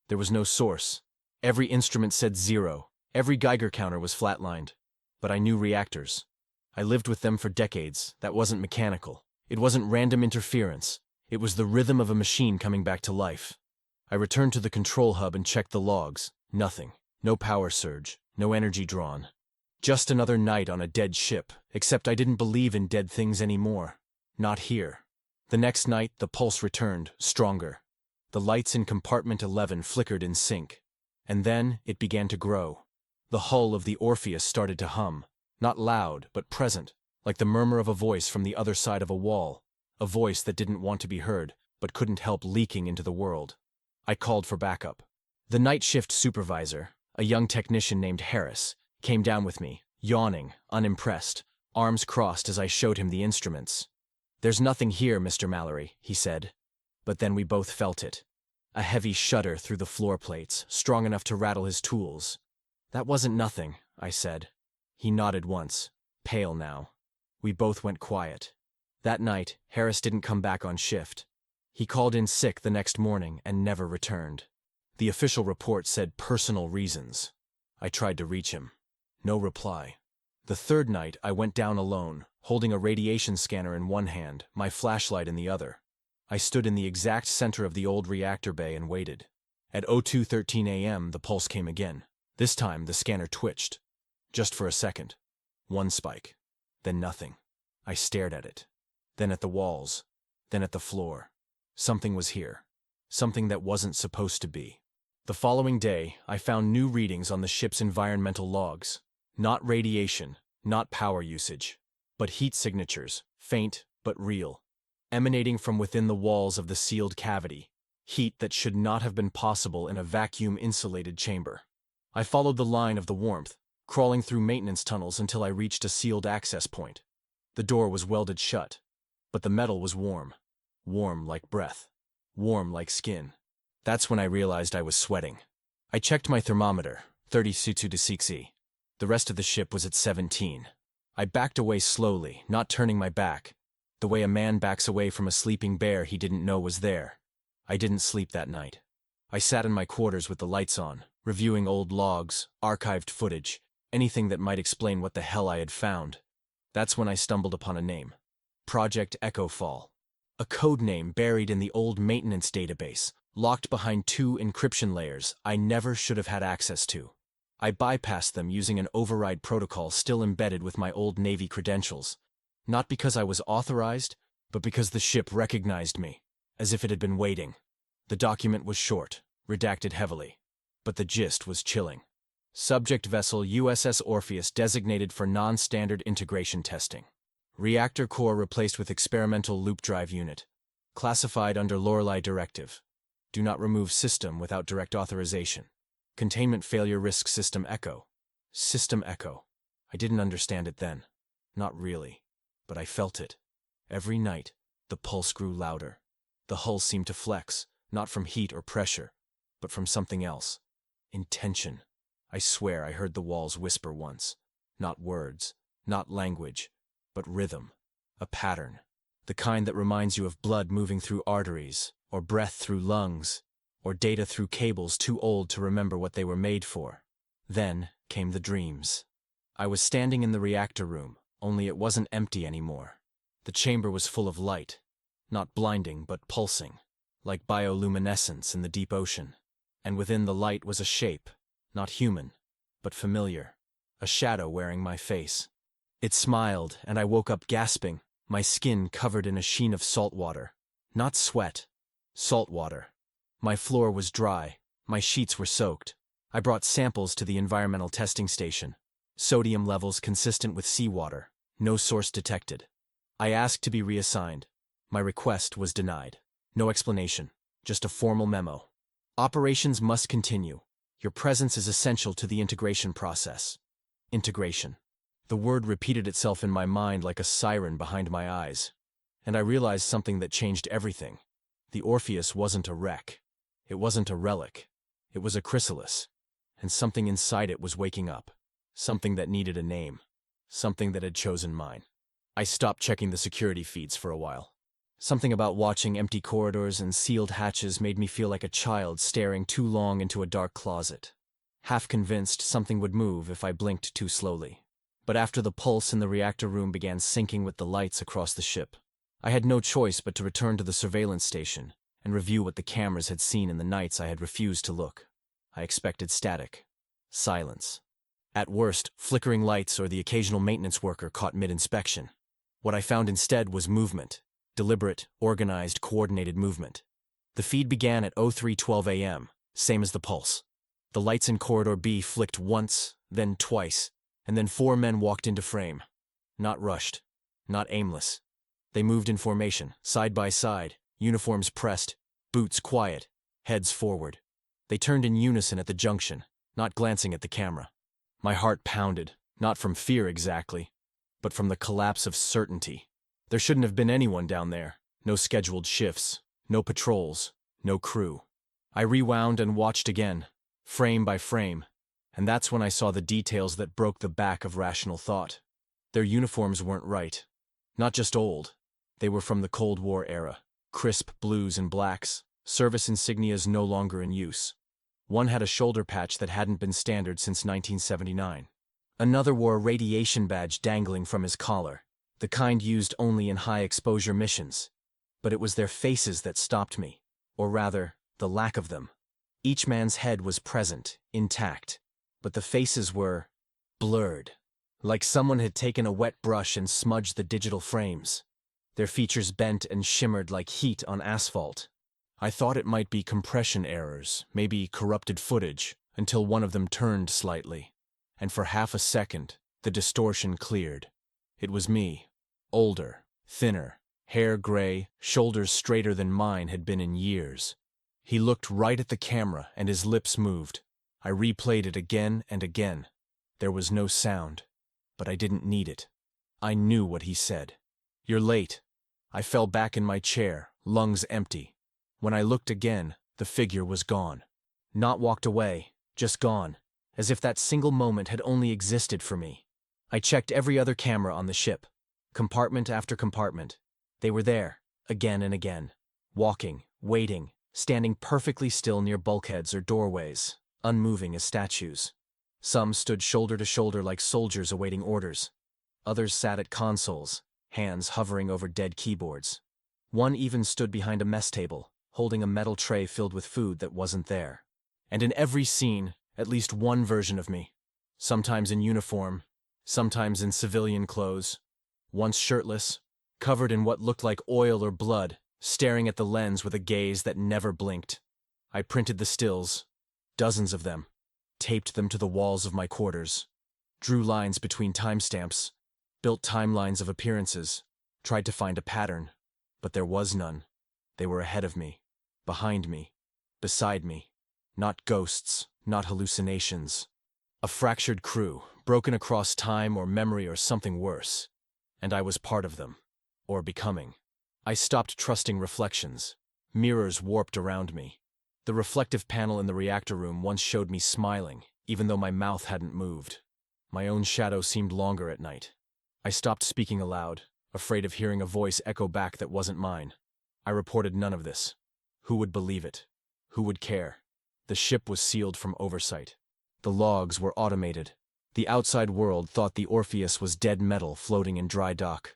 There was no source. Every instrument said 0. Every Geiger counter was flatlined. But I knew reactors. I lived with them for decades. That wasn't mechanical. It wasn't random interference. It was the rhythm of a machine coming back to life. I returned to the control hub and checked the logs. Nothing. No power surge. No energy drawn. Just another night on a dead ship, except I didn't believe in dead things anymore. Not here. The next night, the pulse returned, stronger. The lights in compartment 11 flickered in sync. And then, it began to grow. The hull of the Orpheus started to hum. Not loud, but present, like the murmur of a voice from the other side of a wall. A voice that didn't want to be heard, but couldn't help leaking into the world. I called for backup. The night shift supervisor, a young technician named Harris, came down with me, yawning, unimpressed, arms crossed as I showed him the instruments. "There's nothing here, Mr. Mallory," he said. But then we both felt it. A heavy shudder through the floor plates, strong enough to rattle his tools. "That wasn't nothing," I said. He nodded once, pale now. We both went quiet. That night, Harris didn't come back on shift. He called in sick the next morning and never returned. The official report said personal reasons. I tried to reach him. No reply. The third night, I went down alone, holding a radiation scanner in one hand, my flashlight in the other. I stood in the exact center of the old reactor bay and waited. At 02:13 a.m., the pulse came again. This time, the scanner twitched. Just for a second. One spike. Then nothing. I stared at it. Then at the walls. Then at the floor. Something was here. Something that wasn't supposed to be. The following day, I found new readings on the ship's environmental logs. Not radiation, not power usage, but heat signatures, faint but real, emanating from within the walls of the sealed cavity, heat that should not have been possible in a vacuum-insulated chamber. I followed the line of the warmth, crawling through maintenance tunnels until I reached a sealed access point. The door was welded shut, but the metal was warm. Warm like breath. Warm like skin. That's when I realized I was sweating. I checked my thermometer, 30°C. The rest of the ship was at 17. I backed away slowly, not turning my back, the way a man backs away from a sleeping bear he didn't know was there. I didn't sleep that night. I sat in my quarters with the lights on, reviewing old logs, archived footage, anything that might explain what the hell I had found. That's when I stumbled upon a name. Project Echo Fall. A code name buried in the old maintenance database, locked behind 2 encryption layers I never should have had access to. I bypassed them using an override protocol still embedded with my old Navy credentials. Not because I was authorized, but because the ship recognized me, as if it had been waiting. The document was short, redacted heavily, but the gist was chilling. Subject vessel USS Orpheus designated for non-standard integration testing. Reactor core replaced with experimental loop drive unit. Classified under Lorelei Directive. Do not remove system without direct authorization. Containment failure risk system echo. System echo. I didn't understand it then. Not really. But I felt it. Every night, the pulse grew louder. The hull seemed to flex, not from heat or pressure, but from something else. Intention. I swear I heard the walls whisper once. Not words, not language, but rhythm. A pattern. The kind that reminds you of blood moving through arteries, or breath through lungs, or data through cables too old to remember what they were made for. Then came the dreams. I was standing in the reactor room, only it wasn't empty anymore. The chamber was full of light. Not blinding, but pulsing, like bioluminescence in the deep ocean. And within the light was a shape, not human, but familiar. A shadow wearing my face. It smiled, and I woke up gasping, my skin covered in a sheen of salt water. Not sweat. Salt water. My floor was dry. My sheets were soaked. I brought samples to the environmental testing station. Sodium levels consistent with seawater. No source detected. I asked to be reassigned. My request was denied. No explanation. Just a formal memo. Operations must continue. Your presence is essential to the integration process. Integration. The word repeated itself in my mind like a siren behind my eyes. And I realized something that changed everything. The Orpheus wasn't a wreck. It wasn't a relic. It was a chrysalis. And something inside it was waking up. Something that needed a name. Something that had chosen mine. I stopped checking the security feeds for a while. Something about watching empty corridors and sealed hatches made me feel like a child staring too long into a dark closet. Half convinced something would move if I blinked too slowly. But after the pulse in the reactor room began syncing with the lights across the ship, I had no choice but to return to the surveillance station and review what the cameras had seen in the nights I had refused to look. I expected static. Silence. At worst, flickering lights or the occasional maintenance worker caught mid-inspection. What I found instead was movement. Deliberate, organized, coordinated movement. The feed began at 03:12 a.m., same as the pulse. The lights in Corridor B flicked once, then twice, and then 4 men walked into frame. Not rushed. Not aimless. They moved in formation, side by side, uniforms pressed, boots quiet, heads forward. They turned in unison at the junction, not glancing at the camera. My heart pounded, not from fear exactly, but from the collapse of certainty. There shouldn't have been anyone down there. No scheduled shifts, no patrols, no crew. I rewound and watched again, frame by frame, and that's when I saw the details that broke the back of rational thought. Their uniforms weren't right. Not just old. They were from the Cold War era. Crisp blues and blacks, service insignias no longer in use. One had a shoulder patch that hadn't been standard since 1979. Another wore a radiation badge dangling from his collar, the kind used only in high-exposure missions. But it was their faces that stopped me, or rather, the lack of them. Each man's head was present, intact, but the faces were blurred, like someone had taken a wet brush and smudged the digital frames. Their features bent and shimmered like heat on asphalt. I thought it might be compression errors, maybe corrupted footage, until one of them turned slightly. And for half a second, the distortion cleared. It was me. Older, thinner, hair gray, shoulders straighter than mine had been in years. He looked right at the camera and his lips moved. I replayed it again and again. There was no sound, but I didn't need it. I knew what he said. "You're late." I fell back in my chair, lungs empty. When I looked again, the figure was gone. Not walked away, just gone, as if that single moment had only existed for me. I checked every other camera on the ship, compartment after compartment. They were there, again and again, walking, waiting, standing perfectly still near bulkheads or doorways, unmoving as statues. Some stood shoulder to shoulder like soldiers awaiting orders. Others sat at consoles, hands hovering over dead keyboards. One even stood behind a mess table, holding a metal tray filled with food that wasn't there. And in every scene, at least one version of me. Sometimes in uniform, sometimes in civilian clothes, once shirtless, covered in what looked like oil or blood, staring at the lens with a gaze that never blinked. I printed the stills, dozens of them, taped them to the walls of my quarters, drew lines between timestamps, built timelines of appearances, tried to find a pattern, but there was none. They were ahead of me, behind me, beside me. Not ghosts, not hallucinations. A fractured crew, broken across time or memory or something worse. And I was part of them, or becoming. I stopped trusting reflections. Mirrors warped around me. The reflective panel in the reactor room once showed me smiling, even though my mouth hadn't moved. My own shadow seemed longer at night. I stopped speaking aloud, afraid of hearing a voice echo back that wasn't mine. I reported none of this. Who would believe it? Who would care? The ship was sealed from oversight. The logs were automated. The outside world thought the Orpheus was dead metal floating in dry dock.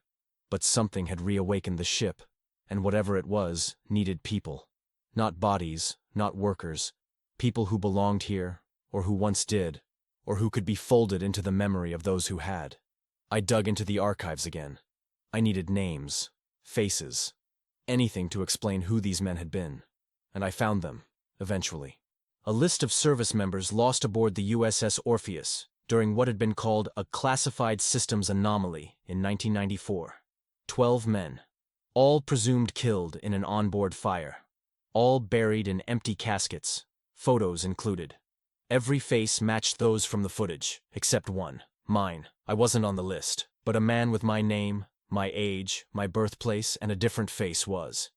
But something had reawakened the ship, and whatever it was, needed people. Not bodies, not workers. People who belonged here, or who once did, or who could be folded into the memory of those who had. I dug into the archives again. I needed names, faces, anything to explain who these men had been. And I found them, eventually. A list of service members lost aboard the USS Orpheus during what had been called a classified systems anomaly in 1994. 12 men, all presumed killed in an onboard fire, all buried in empty caskets, photos included. Every face matched those from the footage, except one, mine. I wasn't on the list, but a man with my name, my age, my birthplace, and a different face was.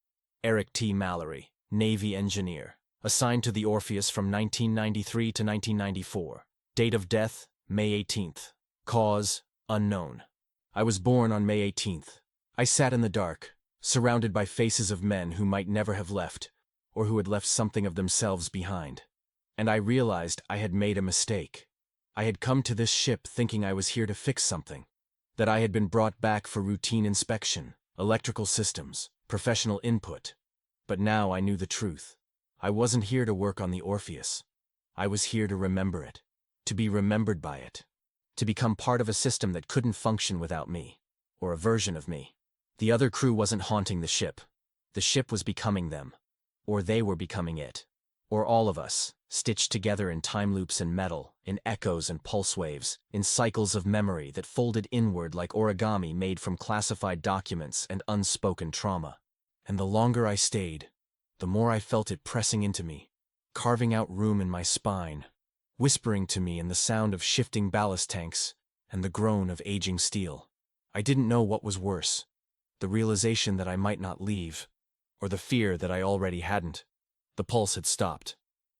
Eric T. Mallory, Navy engineer, assigned to the Orpheus from 1993 to 1994. Date of death, May 18th. Cause, unknown. I was born on May 18th. I sat in the dark, surrounded by faces of men who might never have left, or who had left something of themselves behind. And I realized I had made a mistake. I had come to this ship thinking I was here to fix something, that I had been brought back for routine inspection, electrical systems, professional input. But now I knew the truth. I wasn't here to work on the Orpheus. I was here to remember it, to be remembered by it, to become part of a system that couldn't function without me, or a version of me. The other crew wasn't haunting the ship. The ship was becoming them, or they were becoming it, or all of us, stitched together in time loops and metal, in echoes and pulse waves, in cycles of memory that folded inward like origami made from classified documents and unspoken trauma. And the longer I stayed, the more I felt it pressing into me, carving out room in my spine, whispering to me in the sound of shifting ballast tanks and the groan of aging steel. I didn't know what was worse, the realization that I might not leave, or the fear that I already hadn't. The pulse had stopped.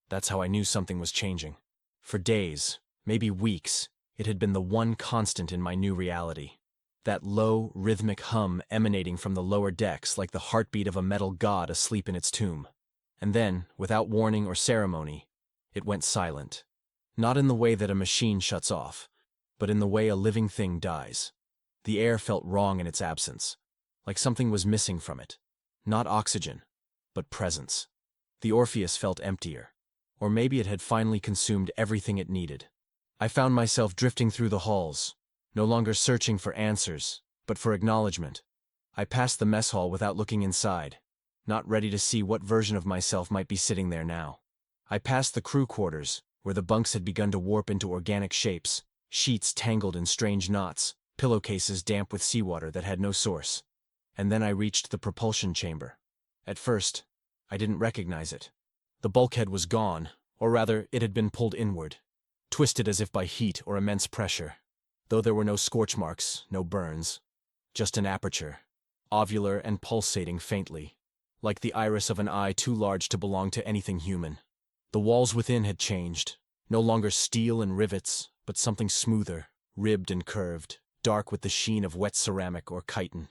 That's how I knew something was changing. For days, maybe weeks, it had been the one constant in my new reality. That low, rhythmic hum emanating from the lower decks like the heartbeat of a metal god asleep in its tomb. And then, without warning or ceremony, it went silent. Not in the way that a machine shuts off, but in the way a living thing dies. The air felt wrong in its absence, like something was missing from it. Not oxygen, but presence. The Orpheus felt emptier, or maybe it had finally consumed everything it needed. I found myself drifting through the halls, no longer searching for answers, but for acknowledgement. I passed the mess hall without looking inside, not ready to see what version of myself might be sitting there now. I passed the crew quarters, where the bunks had begun to warp into organic shapes, sheets tangled in strange knots, pillowcases damp with seawater that had no source. And then I reached the propulsion chamber. At first, I didn't recognize it. The bulkhead was gone, or rather, it had been pulled inward, twisted as if by heat or immense pressure. Though there were no scorch marks, no burns, just an aperture, ovular and pulsating faintly, like the iris of an eye too large to belong to anything human. The walls within had changed, no longer steel and rivets, but something smoother, ribbed and curved, dark with the sheen of wet ceramic or chitin.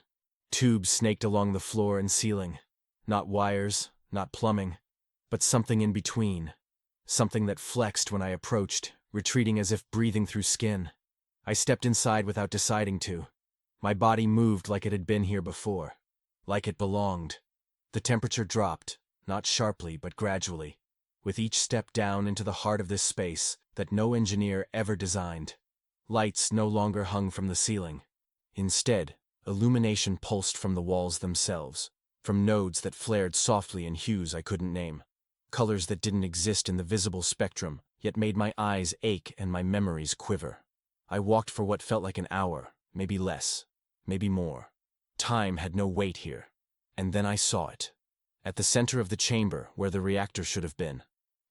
Tubes snaked along the floor and ceiling, not wires, not plumbing, but something in between, something that flexed when I approached, retreating as if breathing through skin. I stepped inside without deciding to. My body moved like it had been here before, like it belonged. The temperature dropped, not sharply but gradually, with each step down into the heart of this space that no engineer ever designed. Lights no longer hung from the ceiling. Instead, illumination pulsed from the walls themselves, from nodes that flared softly in hues I couldn't name, colors that didn't exist in the visible spectrum, yet made my eyes ache and my memories quiver. I walked for what felt like an hour, maybe less, maybe more. Time had no weight here. And then I saw it. At the center of the chamber, where the reactor should have been,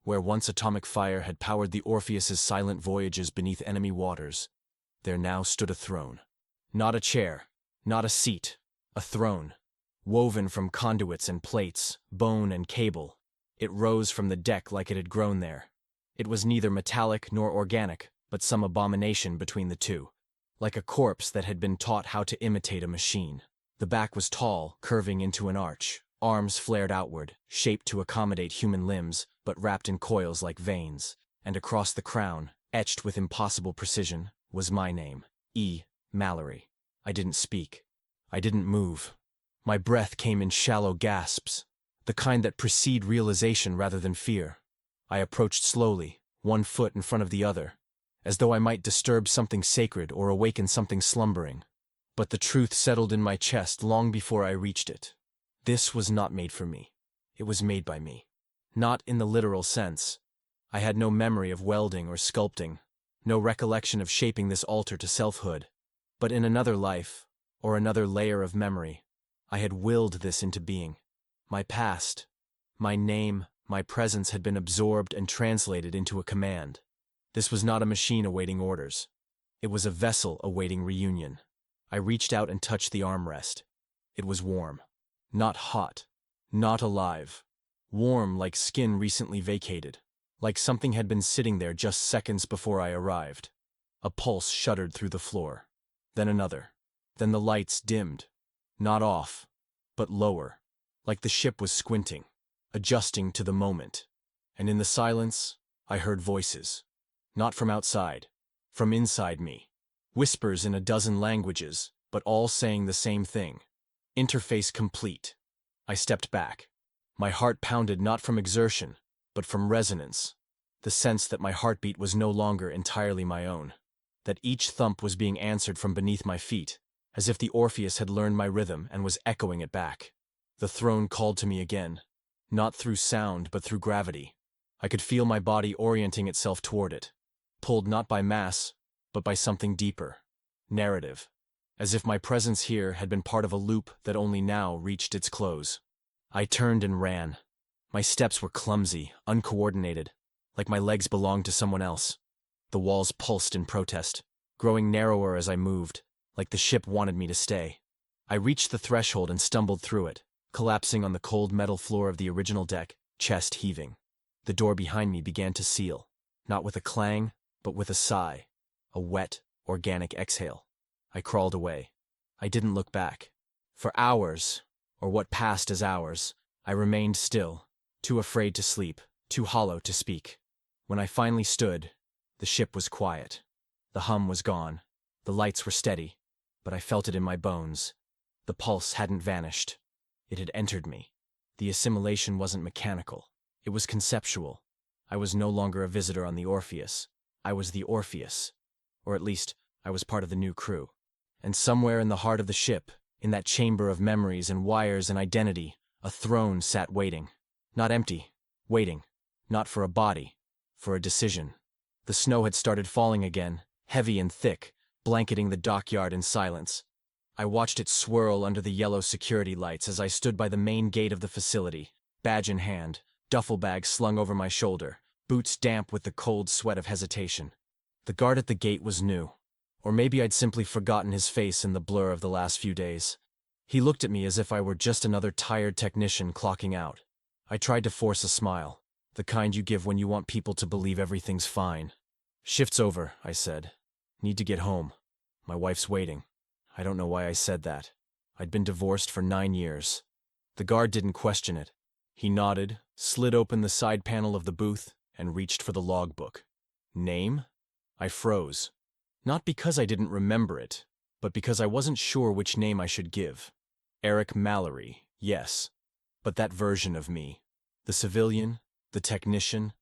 where once atomic fire had powered the Orpheus's silent voyages beneath enemy waters, there now stood a throne. Not a chair, not a seat, a throne, woven from conduits and plates, bone and cable. It rose from the deck like it had grown there. It was neither metallic nor organic, but some abomination between the two, like a corpse that had been taught how to imitate a machine. The back was tall, curving into an arch, arms flared outward, shaped to accommodate human limbs, but wrapped in coils like veins, and across the crown, etched with impossible precision, was my name, E. Mallory. I didn't speak. I didn't move. My breath came in shallow gasps, the kind that precede realization rather than fear. I approached slowly, one foot in front of the other, as though I might disturb something sacred or awaken something slumbering. But the truth settled in my chest long before I reached it. This was not made for me. It was made by me. Not in the literal sense. I had no memory of welding or sculpting, no recollection of shaping this altar to selfhood. But in another life, or another layer of memory, I had willed this into being. My past, my name, my presence had been absorbed and translated into a command. This was not a machine awaiting orders. It was a vessel awaiting reunion. I reached out and touched the armrest. It was warm. Not hot. Not alive. Warm like skin recently vacated. Like something had been sitting there just seconds before I arrived. A pulse shuddered through the floor. Then another. Then the lights dimmed. Not off, but lower. Like the ship was squinting, adjusting to the moment. And in the silence, I heard voices. Not from outside. From inside me. Whispers in a dozen languages, but all saying the same thing. Interface complete. I stepped back. My heart pounded not from exertion, but from resonance. The sense that my heartbeat was no longer entirely my own. That each thump was being answered from beneath my feet, as if the Orpheus had learned my rhythm and was echoing it back. The throne called to me again. Not through sound, but through gravity. I could feel my body orienting itself toward it. Pulled not by mass, but by something deeper. Narrative. As if my presence here had been part of a loop that only now reached its close. I turned and ran. My steps were clumsy, uncoordinated, like my legs belonged to someone else. The walls pulsed in protest, growing narrower as I moved, like the ship wanted me to stay. I reached the threshold and stumbled through it, collapsing on the cold metal floor of the original deck, chest heaving. The door behind me began to seal, not with a clang, but with a sigh, a wet, organic exhale. I crawled away. I didn't look back. For hours, or what passed as hours, I remained still, too afraid to sleep, too hollow to speak. When I finally stood, the ship was quiet. The hum was gone. The lights were steady, but I felt it in my bones. The pulse hadn't vanished. It had entered me. The assimilation wasn't mechanical. It was conceptual. I was no longer a visitor on the Orpheus. I was the Orpheus. Or at least, I was part of the new crew. And somewhere in the heart of the ship, in that chamber of memories and wires and identity, a throne sat waiting. Not empty, waiting. Not for a body, for a decision. The snow had started falling again, heavy and thick, blanketing the dockyard in silence. I watched it swirl under the yellow security lights as I stood by the main gate of the facility, badge in hand, duffel bag slung over my shoulder, boots damp with the cold sweat of hesitation. The guard at the gate was new. Or maybe I'd simply forgotten his face in the blur of the last few days. He looked at me as if I were just another tired technician clocking out. I tried to force a smile, the kind you give when you want people to believe everything's fine. "Shift's over," I said. "Need to get home. My wife's waiting." I don't know why I said that. I'd been divorced for 9 years. The guard didn't question it. He nodded, slid open the side panel of the booth, and reached for the logbook. Name? I froze. Not because I didn't remember it, but because I wasn't sure which name I should give. Eric Mallory, yes. But that version of me. The civilian, the technician,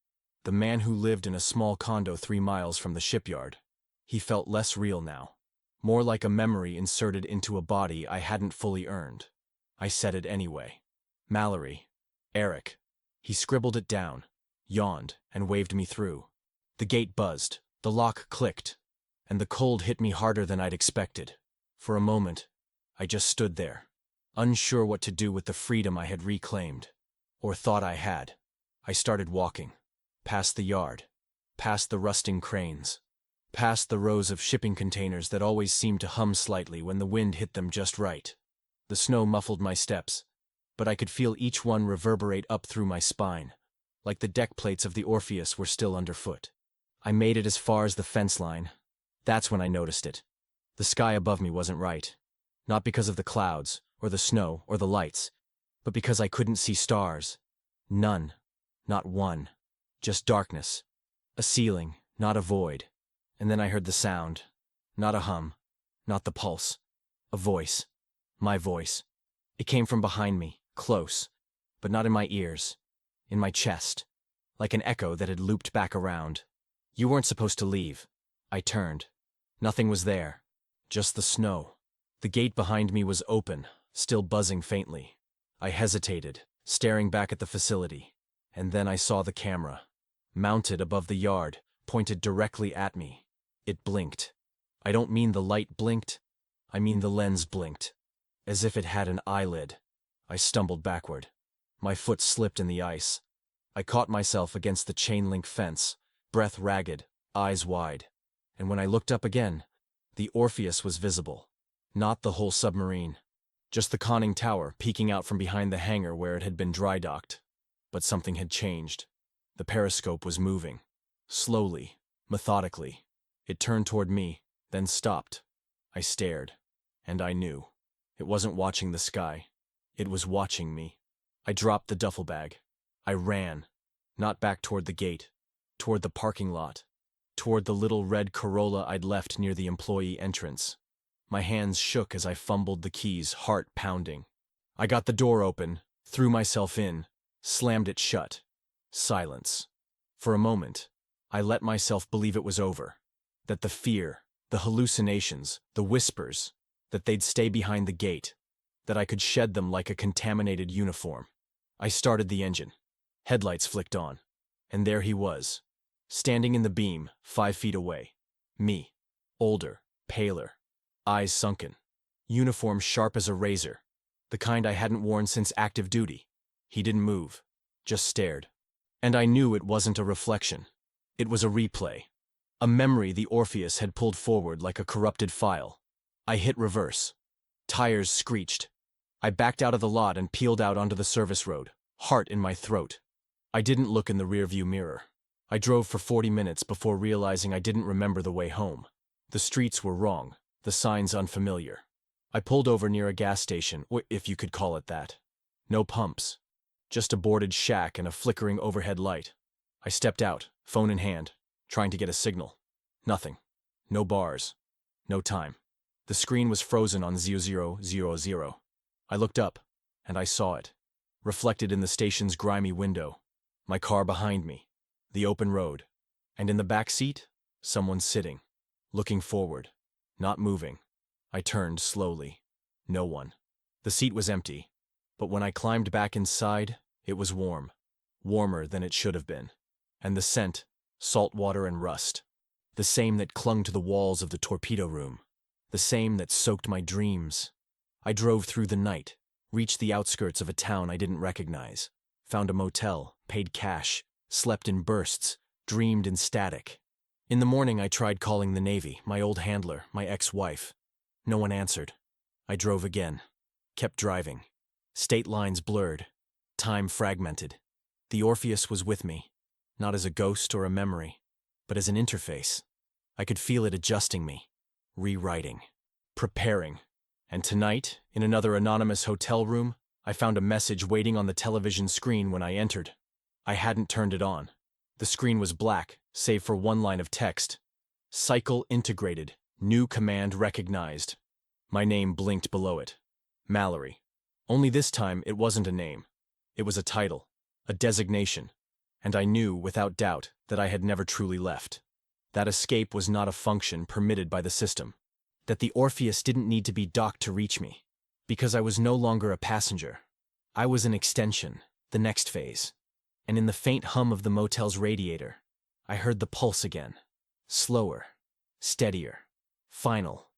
the man who lived in a small condo 3 miles from the shipyard. He felt less real now. More like a memory inserted into a body I hadn't fully earned. I said it anyway. Mallory. Eric. He scribbled it down, yawned, and waved me through. The gate buzzed, the lock clicked, and the cold hit me harder than I'd expected. For a moment, I just stood there, unsure what to do with the freedom I had reclaimed, or thought I had. I started walking, past the yard, past the rusting cranes, past the rows of shipping containers that always seemed to hum slightly when the wind hit them just right. The snow muffled my steps, but I could feel each one reverberate up through my spine, like the deck plates of the Orpheus were still underfoot. I made it as far as the fence line. That's when I noticed it. The sky above me wasn't right. Not because of the clouds, or the snow, or the lights, but because I couldn't see stars. None. Not one. Just darkness. A ceiling, not a void. And then I heard the sound. Not a hum. Not the pulse. A voice. My voice. It came from behind me, close, but not in my ears. In my chest. Like an echo that had looped back around. "You weren't supposed to leave." I turned. Nothing was there. Just the snow. The gate behind me was open, still buzzing faintly. I hesitated, staring back at the facility. And then I saw the camera. Mounted above the yard, pointed directly at me. It blinked. I don't mean the light blinked. I mean the lens blinked. As if it had an eyelid. I stumbled backward. My foot slipped in the ice. I caught myself against the chain-link fence, breath ragged, eyes wide. And when I looked up again, the Orpheus was visible. Not the whole submarine. Just the conning tower peeking out from behind the hangar where it had been dry-docked. But something had changed. The periscope was moving. Slowly, methodically. It turned toward me, then stopped. I stared. And I knew. It wasn't watching the sky. It was watching me. I dropped the duffel bag. I ran. Not back toward the gate. Toward the parking lot. Toward the little red Corolla I'd left near the employee entrance. My hands shook as I fumbled the keys, heart pounding. I got the door open, threw myself in, slammed it shut. Silence. For a moment, I let myself believe it was over. That the fear, the hallucinations, the whispers, that they'd stay behind the gate. That I could shed them like a contaminated uniform. I started the engine. Headlights flicked on. And there he was. Standing in the beam, 5 feet away. Me. Older, paler. Eyes sunken. Uniform sharp as a razor. The kind I hadn't worn since active duty. He didn't move. Just stared. And I knew it wasn't a reflection. It was a replay. A memory the Orpheus had pulled forward like a corrupted file. I hit reverse. Tires screeched. I backed out of the lot and peeled out onto the service road, heart in my throat. I didn't look in the rearview mirror. I drove for 40 minutes before realizing I didn't remember the way home. The streets were wrong, the signs unfamiliar. I pulled over near a gas station, if you could call it that. No pumps. Just a boarded shack and a flickering overhead light. I stepped out, phone in hand, trying to get a signal. Nothing. No bars. No time. The screen was frozen on 0000. I looked up, and I saw it. Reflected in the station's grimy window. My car behind me. The open road. And in the back seat, someone sitting. Looking forward. Not moving. I turned slowly. No one. The seat was empty. But when I climbed back inside, it was warm. Warmer than it should have been. And the scent, salt water and rust. The same that clung to the walls of the torpedo room. The same that soaked my dreams. I drove through the night, reached the outskirts of a town I didn't recognize, found a motel, paid cash, slept in bursts, dreamed in static. In the morning I tried calling the Navy, my old handler, my ex-wife. No one answered. I drove again. Kept driving. State lines blurred. Time fragmented. The Orpheus was with me, not as a ghost or a memory, but as an interface. I could feel it adjusting me, rewriting, preparing. And tonight, in another anonymous hotel room, I found a message waiting on the television screen when I entered. I hadn't turned it on. The screen was black, save for one line of text. Cycle integrated. New command recognized. My name blinked below it. Mallory. Only this time it wasn't a name. It was a title, a designation. And I knew, without doubt, that I had never truly left. That escape was not a function permitted by the system. That the Orpheus didn't need to be docked to reach me. Because I was no longer a passenger. I was an extension, the next phase. And in the faint hum of the motel's radiator, I heard the pulse again. Slower. Steadier. Final.